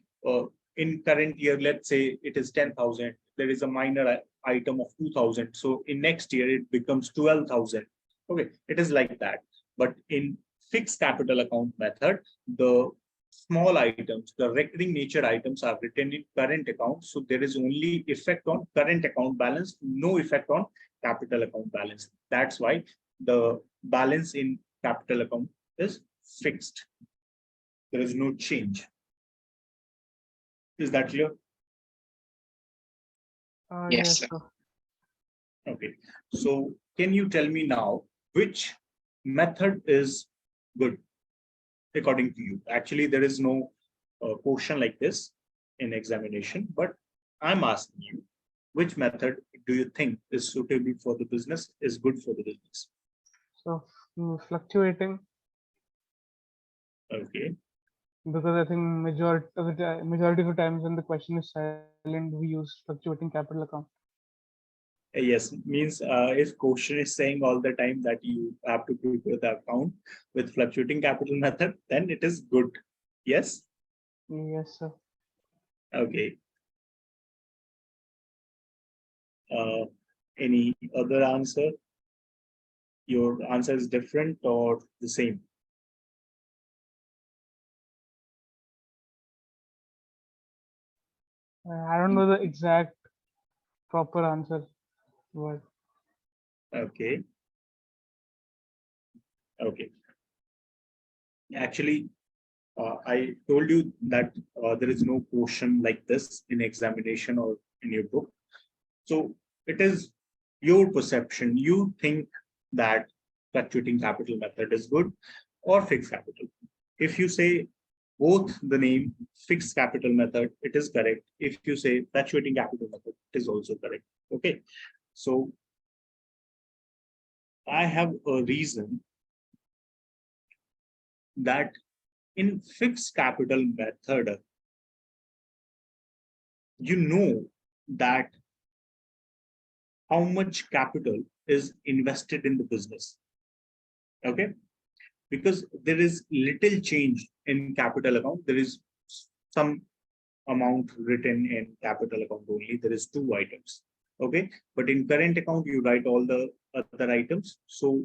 In current year, let's say it is 10,000. There is a minor item of 2,000. So in next year, it becomes 12,000. Okay. It is like that. But in fixed capital account method, the small items, the recurring nature items are written in current account. So there is only effect on current account balance, no effect on capital account balance. That's why the balance in capital account is fixed. There is no change. Is that clear? Yes, Yes, sir. sir. Okay. So can you tell me now which method is good according to you? Actually, there is no question like this in examination, but I'm asking you, which method do you think is suitable for the business, is good for the business? So fluctuating, Okay. because I think majority of the times when the question is silent, we use fluctuating capital account. Yes, means if question is saying all the time that you have to prepare the account with fluctuating capital method, then it is good. Yes. Yes, sir. Okay. Any other answer? Your answer is different or the same? I don't know the exact proper answer, but Okay. Okay. Actually, I told you that there is no question like this in examination or in your book. So it is your perception. You think that fluctuating capital method is good or fixed capital. If you say both the name fixed capital method, it is correct. If you say fluctuating capital method, it is also correct. Okay. So I have a reason that in fixed capital method, you know that how much capital is invested in the business. Okay. Because there is little change in capital account. There is some amount written in capital account only. There is two items. Okay. But in current account, you write all the other items. So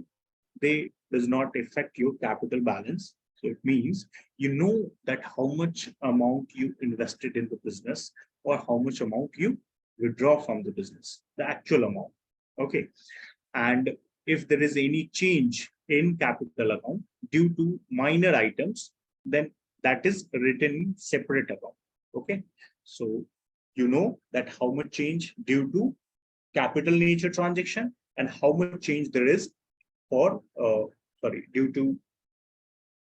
they does not affect your capital balance. So it means you know that how much amount you invested in the business or how much amount you withdraw from the business, the actual amount. Okay. And if there is any change in capital account due to minor items, then that is written in separate account. Okay. So you know that how much change due to capital nature transaction and how much change there is for due to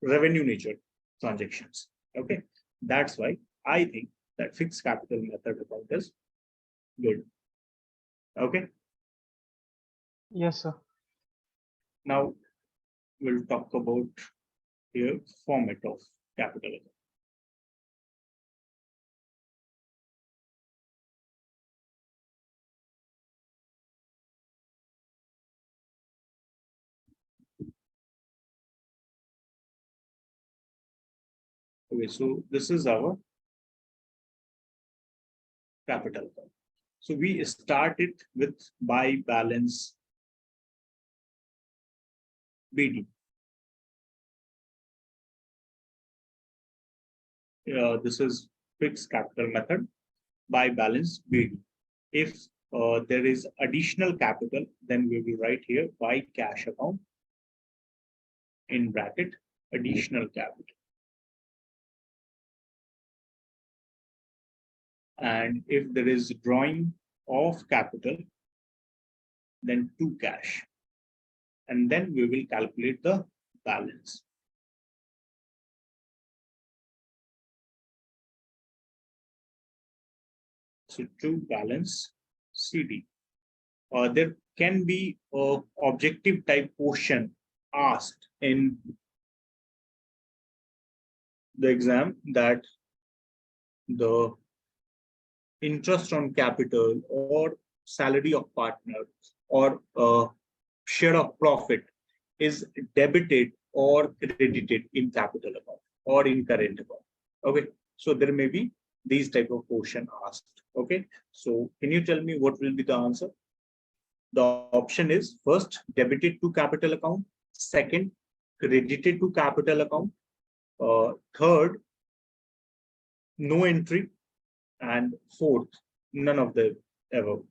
revenue nature transactions. Okay. That's why I think that fixed capital method account is good. Okay. yes, sir. Now we'll talk about here format of capital account. Okay, so this is our capital account. So we started with buy balance BD. This is fixed capital method, buy balance BD. If there is additional capital, then we will write here buy cash account in bracket additional capital. And if there is drawing of capital, then to cash. And then we will calculate the balance. So to balance CD. There can be a objective type question asked in the exam that the interest on capital or salary of partner or share of profit is debited or credited in capital account or in current account. Okay, so there may be these type of question asked. Okay, so can you tell me what will be the answer? The option is first, debited to capital account, second, credited to capital account, third, no entry, and fourth, none of the above.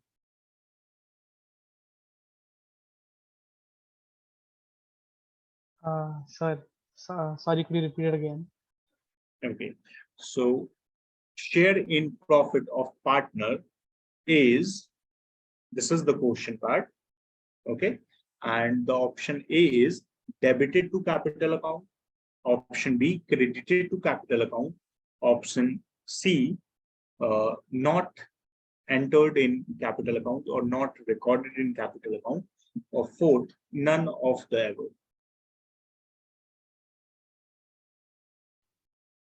Sir, sorry, could you repeat it again? Okay, so share in profit of partner is, this is the question part. Okay, and the option A is debited to capital account, option B credited to capital account, option C not entered in capital account or not recorded in capital account, or fourth, none of the above.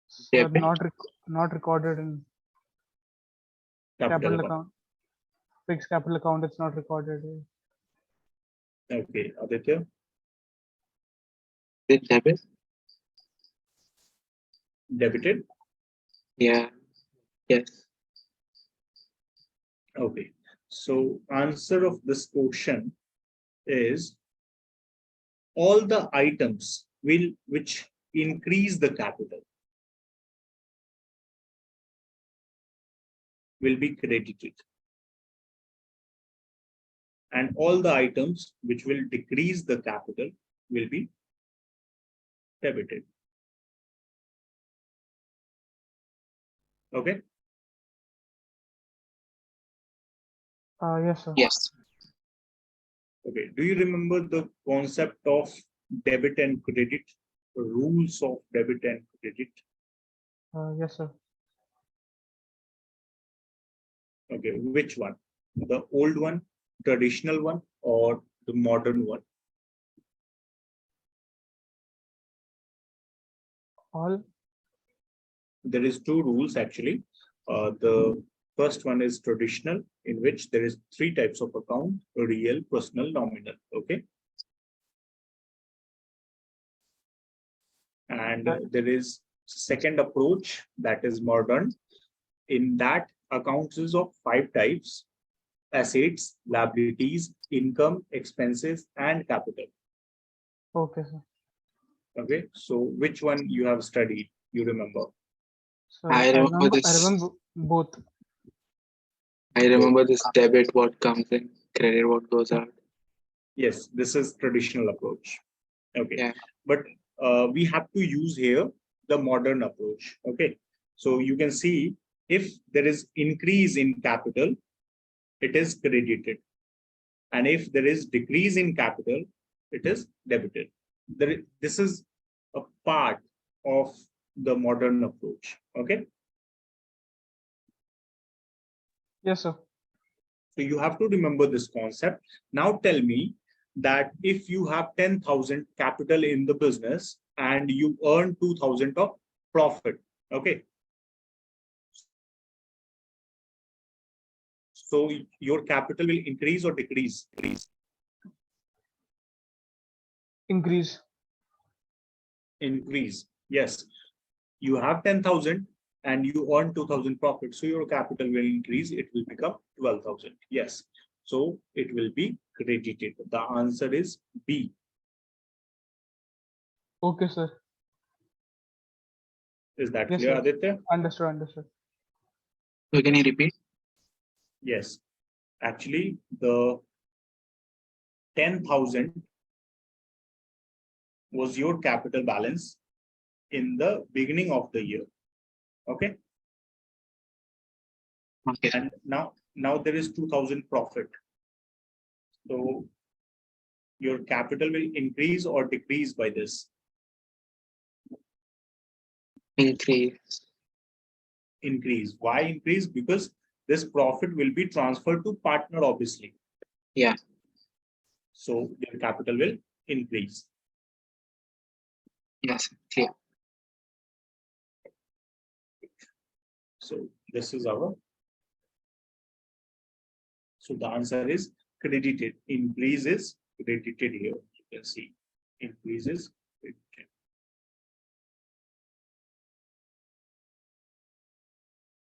Sir, Debit. not recorded in capital account. Fixed capital account, it's not recorded. Okay, Aditya, Is it debit? debited. Yeah. Yes. Okay, so answer of this question is all the items which increase the capital will be credited, and all the items which will decrease the capital will be debited. Okay, Yes, sir. Yes. okay. Do you remember the concept of debit and credit, rules of debit and credit? Yes, sir. Okay, which one? The old one, traditional one, or the modern one? All. There is two rules actually. The first one is traditional, in which there is three types of account: real, personal, nominal. Okay, and there is second approach, that is modern. In that, accounts is of five types: assets, liabilities, income, expenses, and capital. Okay, sir. Okay, so which one you have studied? You remember? So I remember I this. remember both. I remember this debit what comes in, credit what goes out. Yes, this is traditional approach. Okay, Yeah. but we have to use here the modern approach. Okay, so you can see if there is increase in capital, it is credited, and if there is decrease in capital, it is debited. This is a part of the modern approach. Okay, Yes, sir. so you have to remember this concept. Now tell me that if you have 10,000 capital in the business and you earn 2,000 of profit. Okay, so your capital will increase or decrease? Increase. Increase. Yes, you have 10,000 and you earn 2,000 profit, so your capital will increase, it will become 12,000. Yes, so it will be credited. The answer is B. Okay, sir. Is that Yes, clear, sir. Aditya? Understood. So can you repeat? Yes, actually the 10,000 was your capital balance in the beginning of the year. Okay, Okay. and now there is 2,000 profit, so your capital will increase or decrease by this? Increase. Increase. Why increase? Because this profit will be transferred to partner, obviously. Yeah. So your capital will increase. Yes. Clear. So this is our So the answer is credited. Increase is credited here. You can see increase is credited.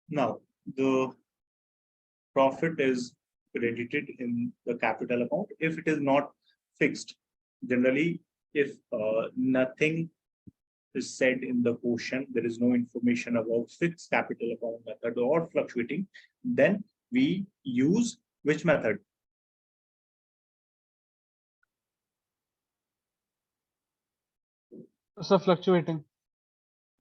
Now the profit is credited in the capital account if it is not fixed. Generally, if nothing is said in the quotient, there is no information about fixed capital account method or fluctuating, then we use which method? So fluctuating.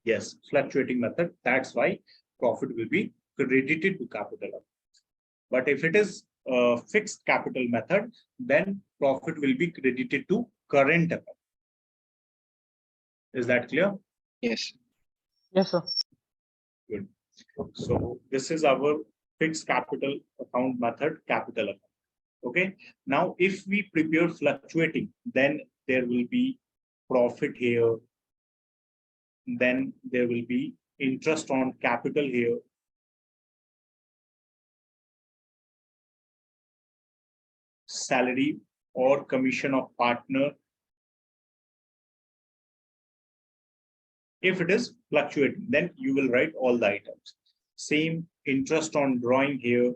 Yes, fluctuating method. That's why profit will be credited to capital account. But if it is a fixed capital method, then profit will be credited to current account. Is that clear? Yes. Yes, sir. Good. So this is our fixed capital account method, capital account. Okay. Now, if we prepare fluctuating, then there will be profit here. Then there will be interest on capital here. Salary or commission of partner. If it is fluctuating, then you will write all the items. Same interest on drawing here.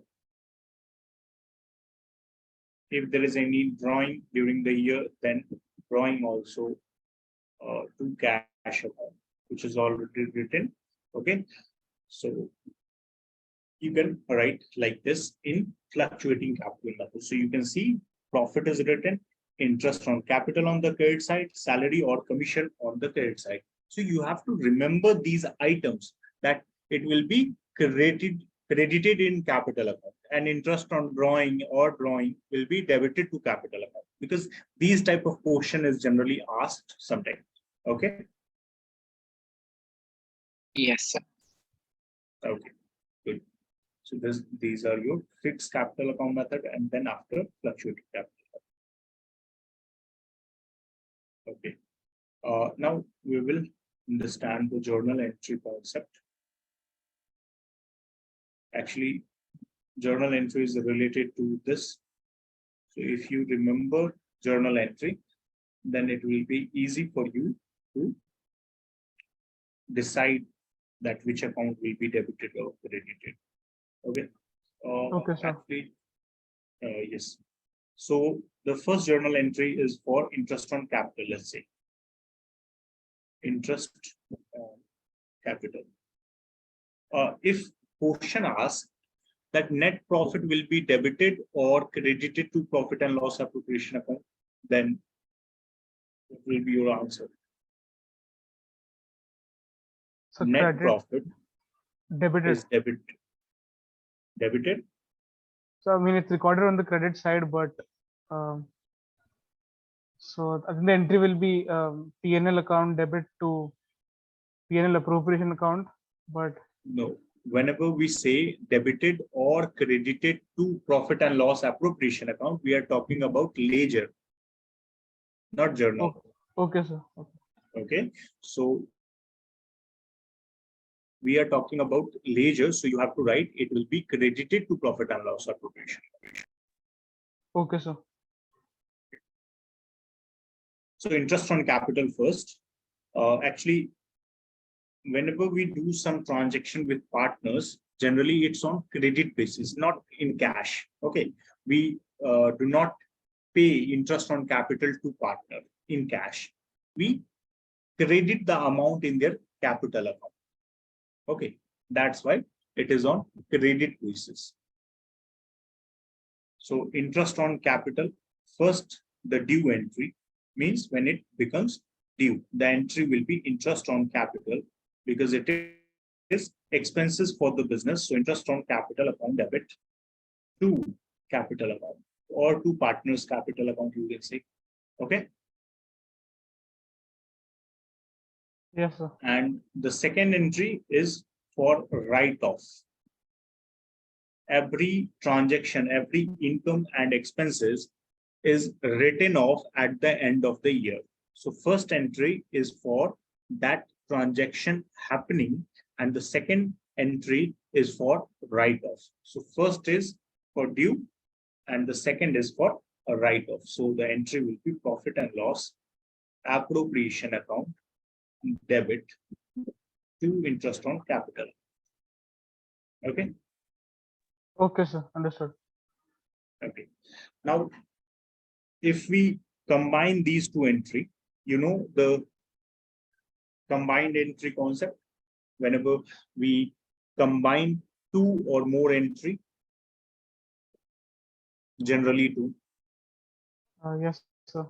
If there is any drawing during the year, then drawing also to cash account, which is already written. Okay. So you can write like this in fluctuating capital method. So you can see profit is written, interest on capital on the credit side, salary or commission on the credit side. So you have to remember these items that it will be credited in capital account, and interest on drawing will be debited to capital account, because these type of question is generally asked sometimes. Okay. Yes, sir. Okay, good. So these are your fixed capital account method, and then after fluctuating capital. Okay. Now we will understand the journal entry concept. Actually, journal entry is related to this. So if you remember journal entry, then it will be easy for you to decide that which account will be debited or credited. Okay. Okay, sir. Actually, yes. So the first journal entry is for interest on capital, let's say. Interest on capital. If question asks that net profit will be debited or credited to profit and loss appropriation account, then what will be your answer? So Net credit, profit debited. is debited. So I mean, it's recorded on the credit side, but so I think the entry will be P&L account debit to P&L appropriation account, but No. Whenever we say debited or credited to profit and loss appropriation account, we are talking about ledger, not journal. okay, sir. Okay. So we are talking about ledger. So you have to write it will be credited to profit and loss appropriation. Okay, sir. So interest on capital first. Actually, whenever we do some transaction with partners, generally it's on credit basis, not in cash. Okay. We do not pay interest on capital to partner in cash. We credit the amount in their capital account. Okay. That's why it is on credit basis. So interest on capital, first the due entry means when it becomes due, the entry will be interest on capital because it is expenses for the business. So interest on capital account debit to capital account or to partners capital account, you can say. Okay. Yes, sir. And the second entry is for write-off. Every transaction, every income and expenses is written off at the end of the year. So first entry is for that transaction happening, and the second entry is for write-off. So first is for due and the second is for a write-off. So the entry will be profit and loss appropriation account debit to interest on capital. Okay. Okay, sir. Understood. Okay. Now, if we combine these two entry, you know the combined entry concept. Whenever we combine two or more entry, generally two. Yes, sir.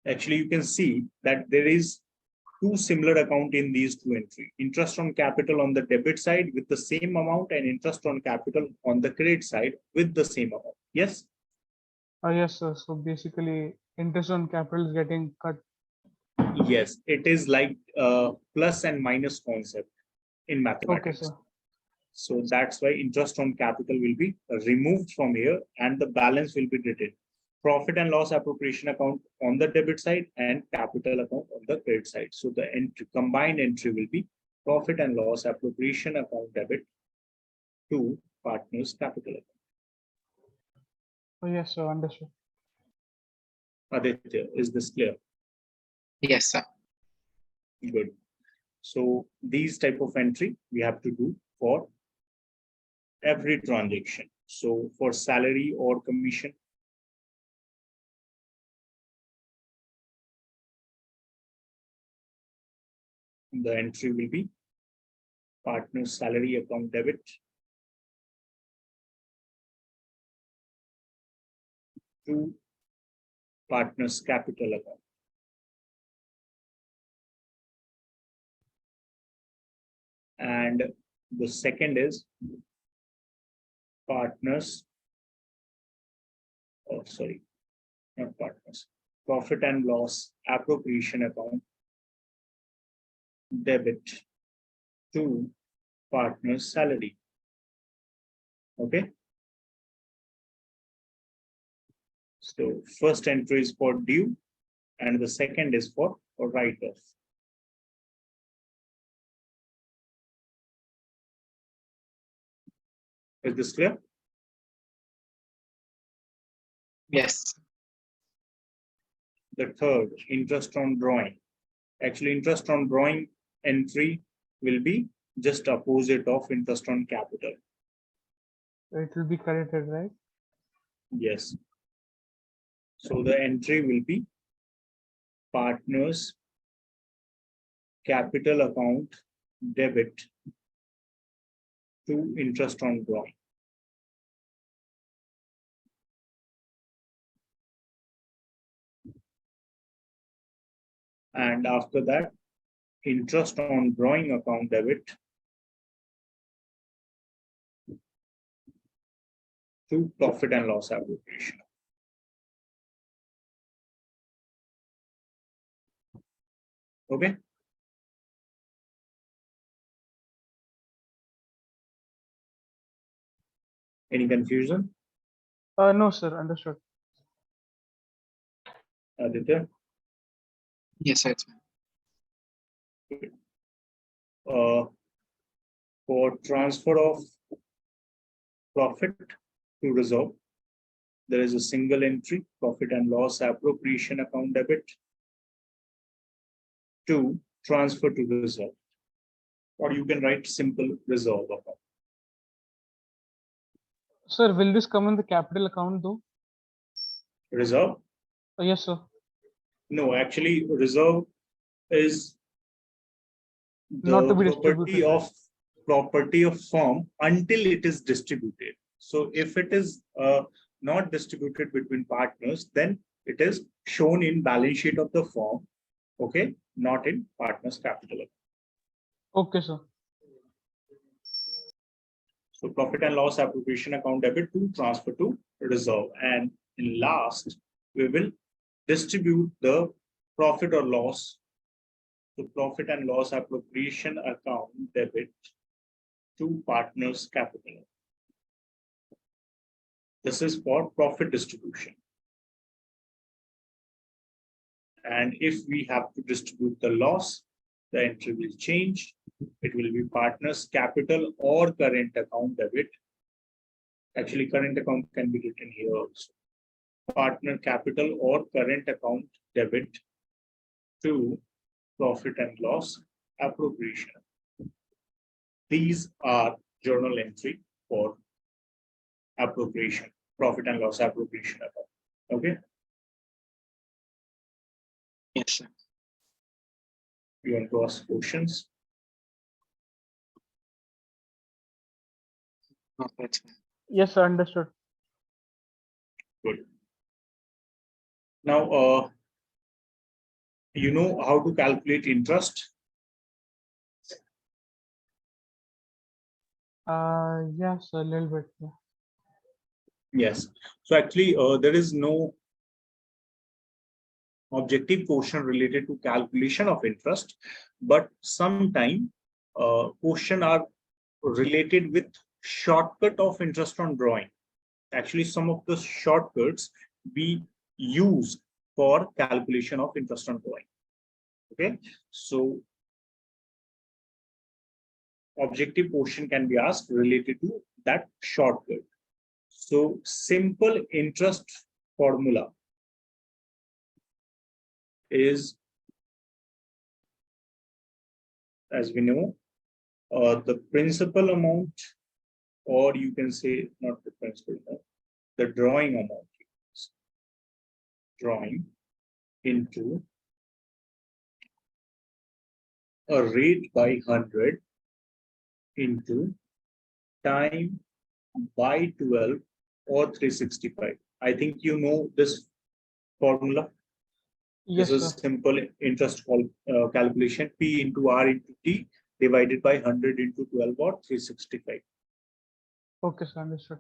Actually, you can see that there is two similar account in these two entry. Interest on capital on the debit side with the same amount and interest on capital on the credit side with the same amount. Yes? Yes, sir. So basically, interest on capital is getting cut. Yes, it is like plus and minus concept in Okay, mathematics. sir. So that's why interest on capital will be removed from here and the balance will be written. Profit and loss appropriation account on the debit side and capital account on the credit side. So the combined entry will be profit and loss appropriation account debit to partners capital account. Yes, sir. Understood. Aditya, is this clear? Yes, sir. Good. So these type of entry we have to do for every transaction. So for salary or commission, the entry will be partner's salary account debit to partner's capital account. And the second is partners, oh, sorry, not partners, profit and loss appropriation account debit to partner's salary. Okay. So first entry is for due and the second is for write-off. Is this clear? Yes. The third, interest on drawing. Actually, interest on drawing entry will be just opposite of interest on capital. It will be credited, right? Yes. So the entry will be partners capital account debit to interest on drawing. And after that, interest on drawing account debit to profit and loss appropriation. Okay. Any confusion? No, sir. Understood. Aditya? Yes, sir. It's fine. For transfer of profit to reserve, there is a single entry, profit and loss appropriation account debit to transfer to reserve. Or you can write simple reserve account. Sir, will this come in the capital account though? Reserve? Yes, sir. No, actually, reserve is Not to the be distributed. property of firm until it is distributed. So if it is not distributed between partners, then it is shown in balance sheet of the firm, okay, not in partners capital. Okay, sir. So profit and loss appropriation account debit to transfer to reserve. And in last, we will distribute the profit or loss to profit and loss appropriation account debit to partners capital. This is for profit distribution. And if we have to distribute the loss, the entry will change. It will be partners capital or current account debit Actually, current account can be written here also. Partner capital or current account debit to profit and loss appropriation. These are journal entry for appropriation, profit and loss appropriation account. Okay. Yes, sir. You want to ask questions? No, that's fine. Yes, sir, understood. Good. Now, you know how to calculate interest? Yes, a little bit. Yeah. Yes. So actually, there is no objective question related to calculation of interest, but sometime question are related with shortcut of interest on drawing. Actually, some of the shortcuts we use for calculation of interest on drawing. Okay, so objective question can be asked related to that shortcut. So simple interest formula is, as we know, the principal amount, or you can say not the principal amount, the drawing amount, drawing into a rate by 100 into time by 12 or 365. I think you know this formula. Yes, This sir. is simple interest calculation. P into R into T divided by 100 into 12 or 365. Okay, sir, understood.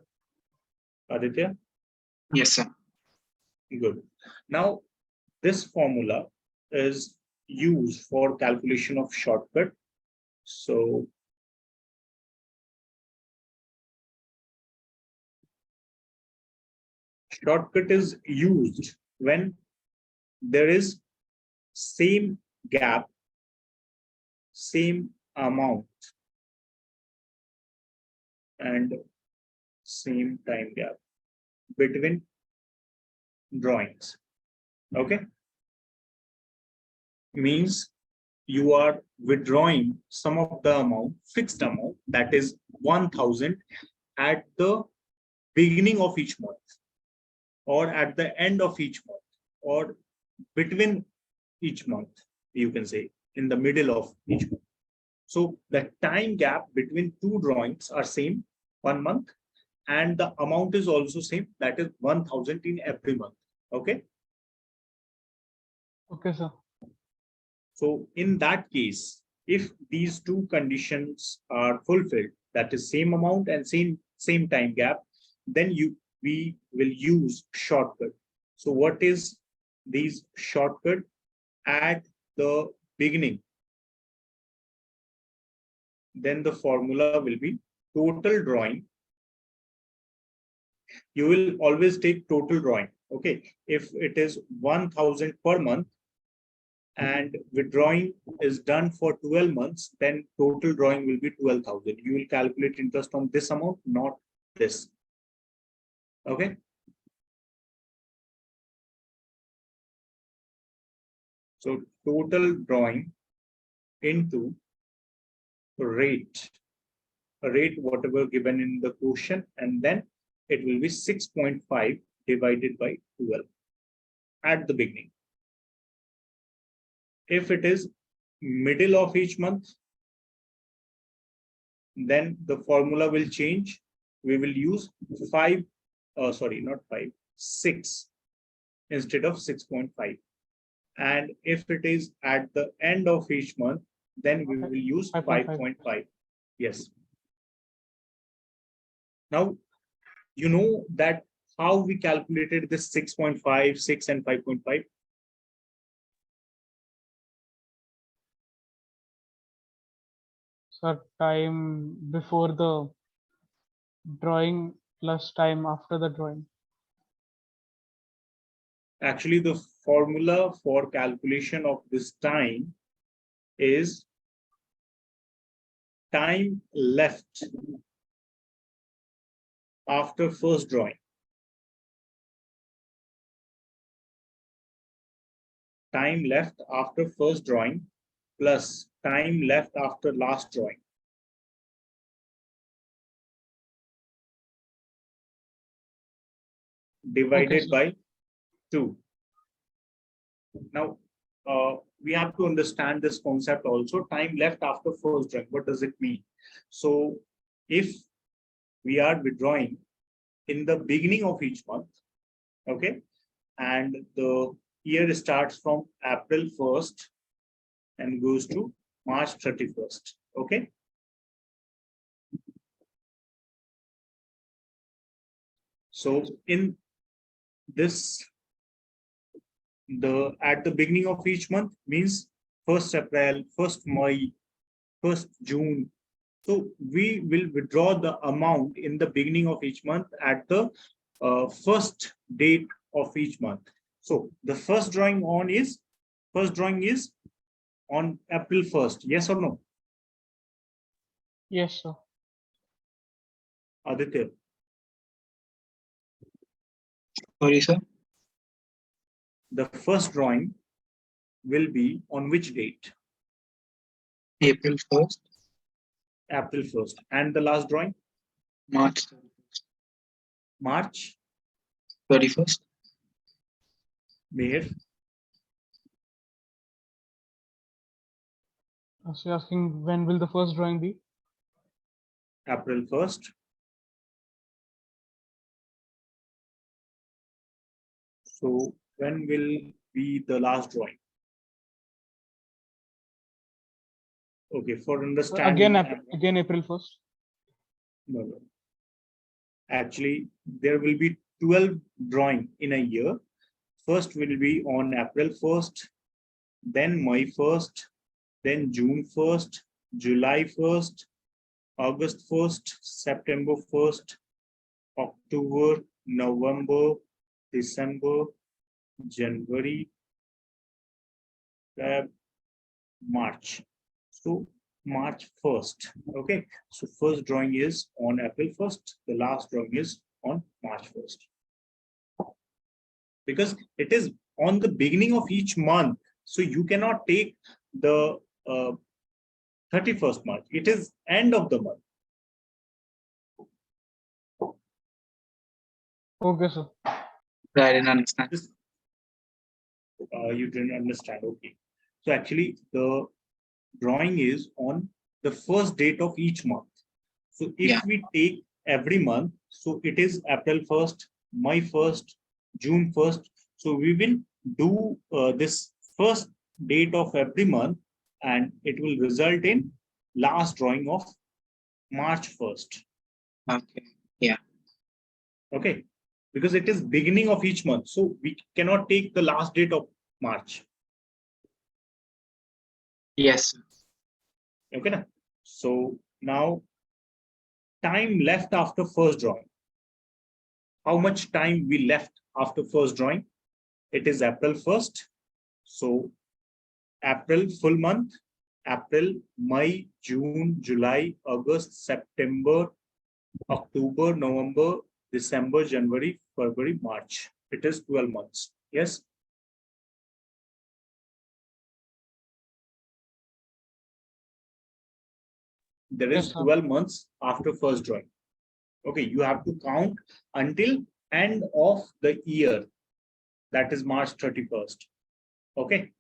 Aditya? Yes, sir. Good. Now, this formula is used for calculation of shortcut. So, shortcut is used when there is same gap, same amount, and same time gap between drawings. Okay, means you are withdrawing some of the amount, fixed amount, that is 1000 at the beginning of each month, or at the end of each month, or between each month, you can say in the middle of each month. So the time gap between two drawings are same, 1 month, and the amount is also same, that is 1000 in every month. Okay. Okay, sir. So in that case, if these two conditions are fulfilled, that is same amount and same time gap, then we will use shortcut. So what is these shortcut? At the beginning, then the formula will be total drawing. You will always take total drawing. Okay, if it is 1000 per month and withdrawing is done for 12 months, then total drawing will be 12,000. You will calculate interest on this amount, not this. Okay. So total drawing into rate, whatever given in the question, and then it will be 6.5 divided by 12 at the beginning. If it is middle of each month, then the formula will change. We will use 5, sorry, not 5, 6 instead of 6.5. And if it is at the end of each month, then we will use 5.5. Yes. Now, you know that how we calculated this 6.5, 6 and 5.5. Sir, time before the drawing plus time after the drawing. Actually, the formula for calculation of this time is time left after first drawing. Time left after first drawing plus time left after last drawing. Divided by 2. Now, we have to understand this concept also. Time left after first drawing. What does it mean? So, if we are withdrawing in the beginning of each month, okay, and the year starts from April 1st and goes to March 31st, okay. So, in this, at the beginning of each month means 1st April, 1st May, 1st June. So we will withdraw the amount in the beginning of each month at the first date of each month. So the first drawing is on April 1st. Yes or no? Yes, sir. Aditya. Sorry, sir. The first drawing will be on which date? April 1st. April 1st. And the last drawing? March 31st. March 31st. Meher. So you're asking when will the first drawing be? April 1st. So when will be the last drawing? Okay, for understanding. Again April 1st. No. Actually, there will be 12 drawing in a year. First will be on April 1st, then May 1st, then June 1st, July 1st, August 1st, September 1st, October, November, December, January, Feb, March. So March 1st. Okay. So first drawing is on April 1st. The last drawing is on March 1st. Because it is on the beginning of each month. So you cannot take the 31st month. It is end of the month. Okay, sir. I didn't understand. You didn't understand. Okay. So actually the drawing is on the first date of each month. So if we take every month, so it is April 1st, May 1st, June 1st. So we will do this first date of every month and it will result in last drawing of March 1st. Okay. Yeah. Okay. Because it is beginning of each month. So we cannot take the last date of March. Yes. Okay. Na? So now time left after first drawing. How much time we left after first drawing? It is April 1st. So April full month, April, May, June, July, August, September, October, November, December, January, February, March. It is 12 months. Yes. There is 12 months after first drawing. Okay, you have to count until end of the year. That is March 31st. Okay.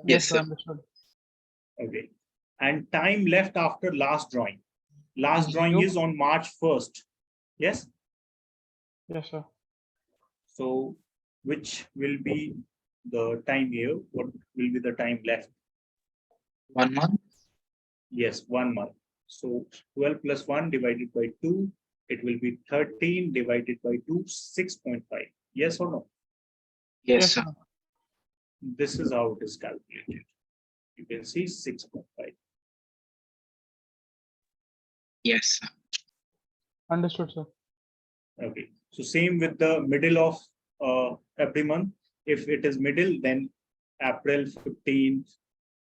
Yes, sir. Okay. And time left after last drawing. Last drawing is on March 1st. Yes? Yes, sir. So, which will be the time here? What will be the time left? 1 month? Yes, 1 month. So, 12 plus 1 divided by 2, it will be 13 divided by 2, 6.5. Yes or no? Yes, sir. This is how it is calculated. You can see 6.5. Yes, sir. Understood, sir. Okay. So same with the middle of every month. If it is middle, then April 15th,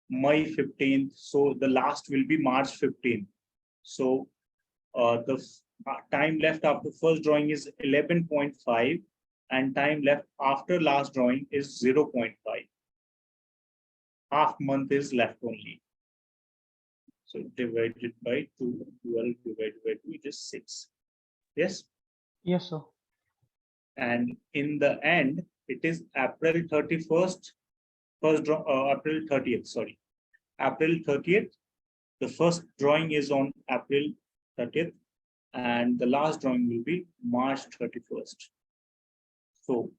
May 15th. So the last will be March 15th. So The time left after first drawing is 11.5 and time left after last drawing is 0.5. Half month is left only. So divided by 2, 12 divided by 2 is 6. Yes. Yes, sir. And in the end, it is April 31st, April 30th, sorry. April 30th. The first drawing is on April 30th and the last drawing will be March 31st. So